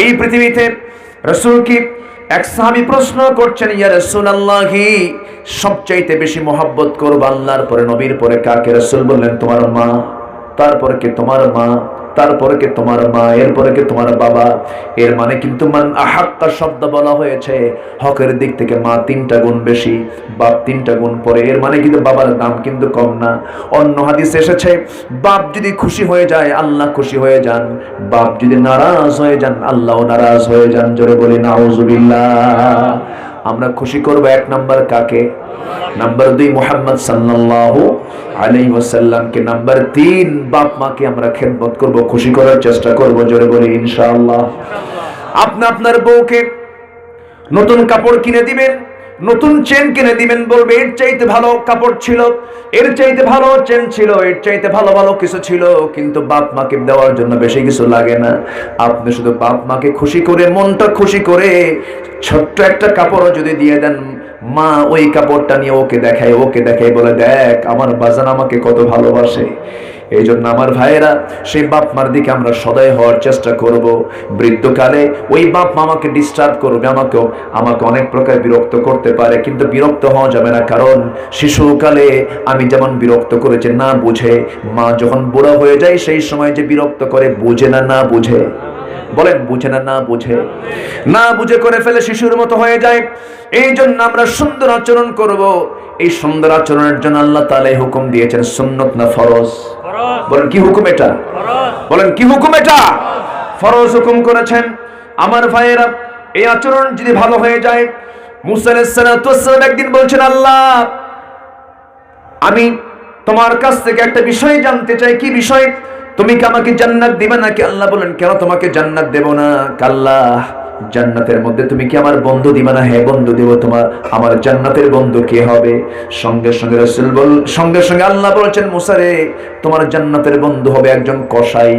এই পৃথিবীতে রাসূল কি এক সাহাবী প্রশ্ন করছেন, ইয়া রাসূলুল্লাহি সবচাইতে বেশি মহব্বত করব আল্লাহর পরে, নবীর পরে কাকে? রাসূল বললেন, তোমার মা। তারপরে কে? তোমার মা। তারপরে কে? তোমার মা। এরপরে কে? তোমার বাবা। এর মানে কিন্তু মান আহাক্কা শব্দ বলা হয়েছে, হকের দিক থেকে মা 3টা গুণ বেশি, বাপ 3টা গুণ পরে। এর মানে কিন্তু বাবার দাম কিন্তু কম না। অন্য হাদিস এসেছে, বাপ যদি খুশি হয়ে যায় আল্লাহ খুশি হয়ে যান, বাপ যদি নারাজ হয়ে যান আল্লাহও নারাজ হয়ে যান। জোরে বলি নাউজুবিল্লাহ। আমরা খুশি করব 1 নাম্বার কাকে? নাম্বার 2 মুহাম্মদ সাল্লাল্লাহু আলাইহি ওয়াসাল্লামকে। নাম্বার 3 বাপ মাকে আমরা খেদমত করব, খুশি করার চেষ্টা করব। জোরে বলি ইনশাআল্লাহ। আপনি আপনার বউকে নতুন কাপড় কিনে দিবেন, নতুন চেন কিনে দিবেন, বলবে এর চাইতে ভালো কাপড় ছিল, এর চাইতে ভালো চেন ছিল, এর চাইতে ভালো ভালো কিছু ছিল, কিন্তু বাপ মাকে দেওয়ার জন্য বেশি কিছু লাগে না। আপনি শুধু বাপ মাকে খুশি করে, মনটা খুশি করে ছোট্ট একটা কাপড়ও যদি দিয়ে দেন, মা ওই কাপড়টা নিয়ে ওকে দেখায়, বলে দেখ আমার বাজান আমাকে কত ভালোবাসে। এই জন্য আমার ভাইয়েরা, সেই বাপ মার দিকে আমরা সদয় হওয়ার চেষ্টা করব। বৃদ্ধকালে ওই বাপ মামাকে ডিস্টার্ব করবে, আমাকে অনেক প্রকার বিরক্ত করতে পারে, কিন্তু বিরক্ত হওয়া যাবে না। কারণ শিশুকালে আমি যেমন বিরক্ত করেছি না বুঝে, মা যখন বুড়া হয়ে যায় সেই সময় যে বিরক্ত করে, বুঝে না বুঝে? বলেন বুঝে না বুঝে? না বুঝে করে ফেলে, শিশুর মতো হয়ে যায়। এই জন্য আমরা সুন্দর আচরণ করব। এই সুন্দর আচরণের জন্য আল্লাহ তাআলা হুকুম দিয়েছেন, সুন্নত না ফরজ? বলেন কি হুকুম এটা? বলেন কি হুকুম এটা? ফরজ হুকুম করেছেন। আমার ভাইয়েরা, এই আচরণ যদি ভালো হয়ে যায়, মুসা আলাইহিস সালাতু ওয়াস সালাম একদিন বলছেন, আল্লাহ আমি তোমার কাছ থেকে একটা বিষয় জানতে চাই। কি বিষয়? তুমি কি আমাকে জান্নাত দিবে নাকি? আল্লাহ বলেন, কেন তোমাকে জান্নাত দেব না? আল্লাহ জান্নাতের মধ্যে তুমি কি আমার বন্ধু দিবে না? হ্যাঁ বন্ধু দেব। আমার জান্নাতের বন্ধু কে হবে? সঙ্গে সঙ্গে রাসূল সঙ্গে আল্লাহ বলেছেন, মুসা রে, তোমার জান্নাতের বন্ধু হবে একজন কসাই,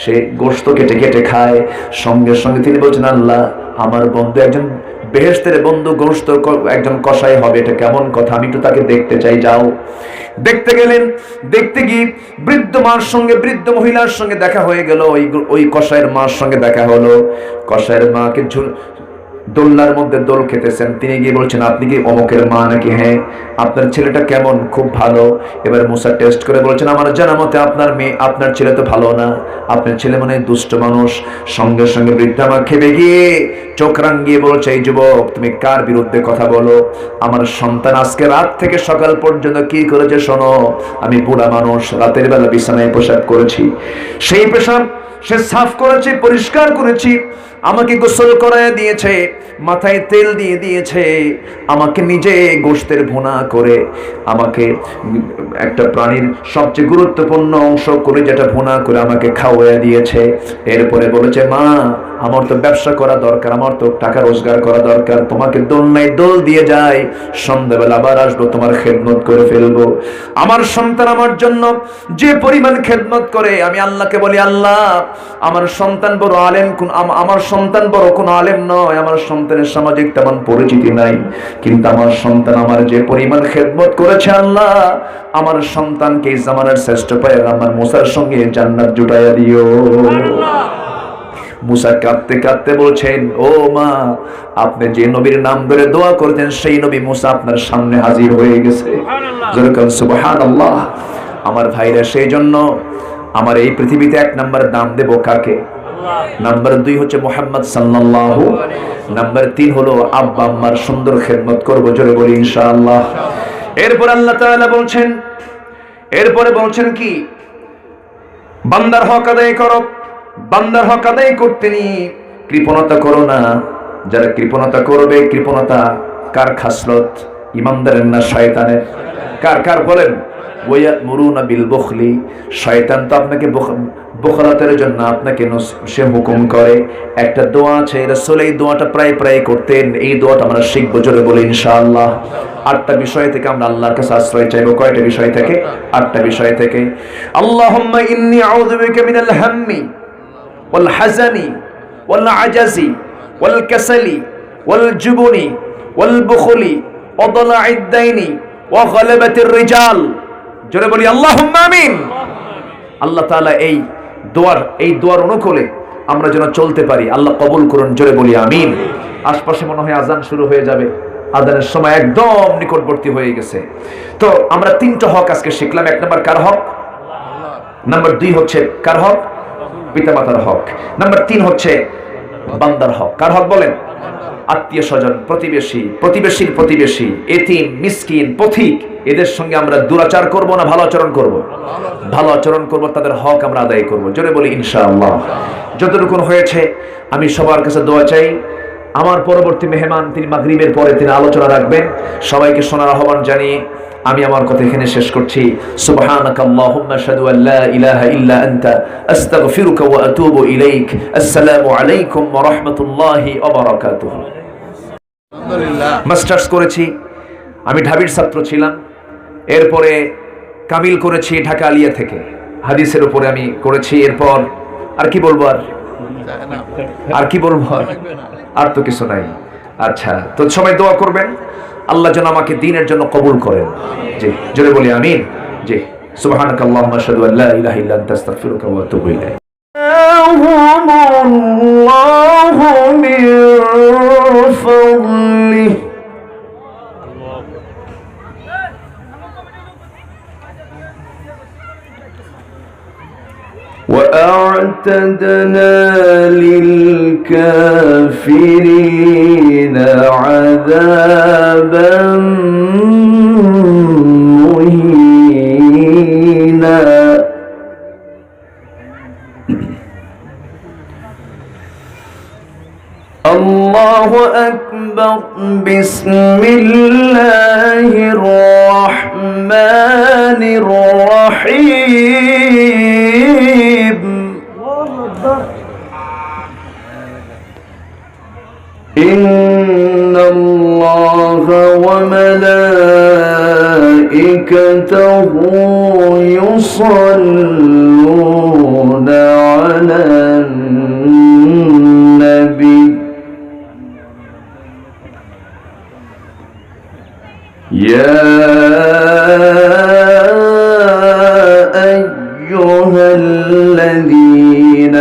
সে গোশত কেটে কেটে খায়। সঙ্গে সঙ্গে তিনি বলছেন, আল্লাহ আমার বন্ধু একজন বেহেশতের বন্ধু গোশত একজন কসাই হবে, এটা কেমন কথা? আমি তো তাকে দেখতে চাই। যাও। দেখতে গেলেন। দেখতে গিয়ে বৃদ্ধ মার সঙ্গে, বৃদ্ধ মহিলার সঙ্গে দেখা হয়ে গেল। ওই কসাইয়ের মার সঙ্গে দেখা হলো। কসাইয়ের মাকে দোলনার মধ্যে দোল খেতেছেন। তিনি গিয়ে বলছেন, আপনি কি অমুকের মা নাকি? হ্যাঁ। আপনার ছেলেটা কেমন? খুব ভালো। এবার মুসা টেস্ট করে বলছেন, আমার জানা মতে আপনার ছেলে তো ভালো না, আপনার ছেলে মানে দুষ্ট মানুষ। সঙ্গে সঙ্গে বৃদ্ধা মা খেপে গিয়ে চোখ রাঙিয়ে বলছে, এই যুবক, তুমি কার বিরুদ্ধে কথা বলো? আমার সন্তান আজকে রাত থেকে সকাল পর্যন্ত কি করেছে শোনো। আমি বুড়া মানুষ, রাতের বেলা বিছানায় পেশাব করেছি, সেই পেশাব সে সাফ করেছে, পরিষ্কার করেছি, আমাকে গোসল করায় দিয়েছে, মাথায় তেল দিয়ে দিয়েছে, আমাকে নিজে গোশতের ভুনা করে, আমাকে একটা প্রাণীর সবচেয়ে গুরুত্বপূর্ণ অংশ করে যেটা ভুনা করে আমাকে খাওয়াইয়া দিয়েছে। এরপরে বলেছে, মা, আমার তো ব্যবসা করা দরকার, আমার তো টাকা রোজগার করা দরকার, তোমাকে দোলনায় দোল দিয়ে যায়, সন্ধ্যাবেলা আবার আসবো, তোমার খেদমত করে ফেলবো। আমার সন্তান আমার জন্য যে পরিমাণ খেদমত করে, আমি আল্লাহকে বলি, আল্লাহ, আমার সন্তান বড় আলেম, আমার সন্তান বড় কোন আলেম নয়, আমার সন্তানের সামাজিক তেমন পরিচিতি নাই, কিন্তু আমার সন্তান আমার যে পরিমাণ খেদমত করেছে, আল্লাহ, আমার সন্তানকে এই জামানার শ্রেষ্ঠ পয়গম্বর মুসার সঙ্গে জান্নাত জুটাইয়া দিও। মুসা কাঁদতে কাঁদতে বলছেন, ও মা, আপনি যে নবীর নাম ধরে দোয়া করতেন, সেই নবী মুসা আপনার সামনে হাজির হয়ে গেছে। সুবহানাল্লাহ। আমার ভাইরা, সেই জন্য আমার এই পৃথিবীতে এক নাম্বার দাম দেব কাকে? নাম্বার 2 হচ্ছে মুহাম্মদ সাল্লাল্লাহু, নাম্বার 3 হলো আব্বা আম্মার সুন্দর খেদমত করব, জোরে বলি ইনশাআল্লাহ। এরপর আল্লাহ তাআলা বলছেন, এরপরে বলছেন কি? বান্দার হক আদায় করো। বান্দার হক আদায় করতে নি কৃপণতা করো না। যারা কৃপণতা করবে, কৃপণতা কার খাসলত? ইমানদারের না শয়তানের? কার কার বলেন? ওয়ায়ামুরুনা বিল বুখলি। শয়তান তো আপনাকে বখলাতের জন্য আপনাকে সে হুকুম করে। একটা দোয়া আছে, রাসূল এই দোয়াটা প্রায় প্রায় করতেন। এই দোয়াটা আমরা শিখব, জোরে বলি ইনশাআল্লাহ। 8টা বিষয় থেকে আমরা আল্লাহর কাছে আশ্রয় চাইবো। কয়টা বিষয় থেকে? 8টা বিষয় থেকে। আল্লাহুম্মা ইন্নী আউযু বিকা মিনাল হাম্মি ওয়াল হাযানি ওয়াল আজাজি ওয়াল কাসালি ওয়াল জুবনি ওয়াল বুখলি ওয়া দালা'id দাইনি ওয়া গালাবাতির রিজাল। জোরে বলি আল্লাহুম্মা আমিন। আল্লাহ তাআলা এই দোয়ার অনুকূলে আমরা যেন চলতে পারি, আল্লাহ কবুল করুন, জোরে বলি আমিন। আশপাশে মনে হয় আজান শুরু হয়ে যাবে, আজানের সময় একদম নিকটবর্তী হয়ে গেছে। তো আমরা 3টা হক আজকে শিখলাম। 1 নাম্বার কার হক? নাম্বার 2 হচ্ছে কার হক? পিতামাতার হক। নাম্বার 3 হচ্ছে বান্দার হক। কার হক বলেন? আত্মীয় স্বজন, প্রতিবেশী, প্রতিবেশীর প্রতিবেশী, এতিম, মিসকিন, পথিক, এদের সঙ্গে আমরা দুরাচার করব না ভালো আচরণ করব? ভালো আচরণ করব, তাদের হক আমরা আদায় করব, জোরে বলি ইনশাআল্লাহ। যতটুকু হয়েছে আমি সবার কাছে দোয়া চাই। আমার পরবর্তী মেহমান, তিনি মাগরিবের পরে তিনি আলোচনা রাখবেন। সবাইকে শোনার আহ্বান জানিয়ে আমি আমার কথা এখানে শেষ করছি। সুবহানাকাল্লাহুম্মা আশহাদু আল লা ইলাহা ইল্লা আনতা আস্তাগফিরুকা ওয়া আতুবু ইলাইক। আসসালামু আলাইকুম ওয়া রাহমাতুল্লাহি ওয়া বারাকাতুহু। মাস্টার্স করেছি, আমি ঢাবির ছাত্র ছিলাম। এরপরে কামিল করেছি ঢাকা আলিয়া থেকে, হাদিসের উপরে আমি করেছি। এরপর আর কি বলবো, আর কি বলবো, আর তো কিছু নাই। আচ্ছা, তো সবাই দোয়া করবেন আল্লাহ যেন আমাকে দ্বীনের জন্য কবুল করেন। জি, জোরে বলি আমিন। জি, সুবহানাকাল্লাহুম্মা আশহাদু আল লা ইলাহা ইল্লা আনতা আস্তাগফিরুকা ওয়া আতুবু ইলাইক। আল্লাহু মিন ফাদলিহি وأعتدنا للكافرين عذابا مهينا. الله أكبر. بسم الله الرحمن الرحيم. إن الله وملائكته يصلون على النبي يا أيها الذين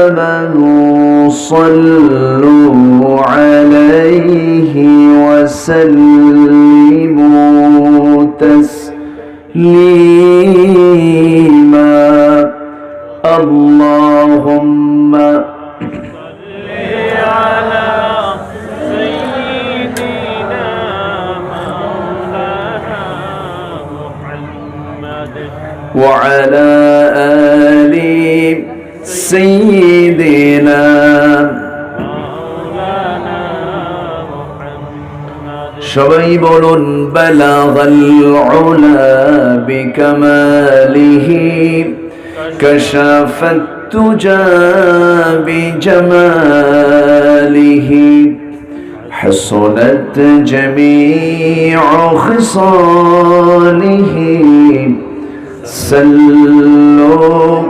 آمنوا صلوا عليه وسلموا تسليما اللهم صل على سيدنا مولانا محمد وعلى آل سيدنا مولانا محمد সবাই বলুন বালাগাল উলা বিকামালিহি كشف التجى بجماله حصلت جميع خصاله صلوا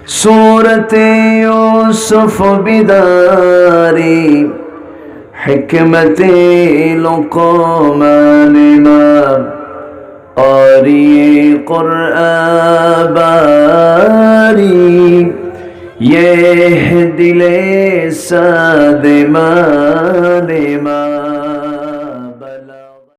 سورة يوسف بداري حكمة لقمان ما قاری قرآن باری یہ دل ساد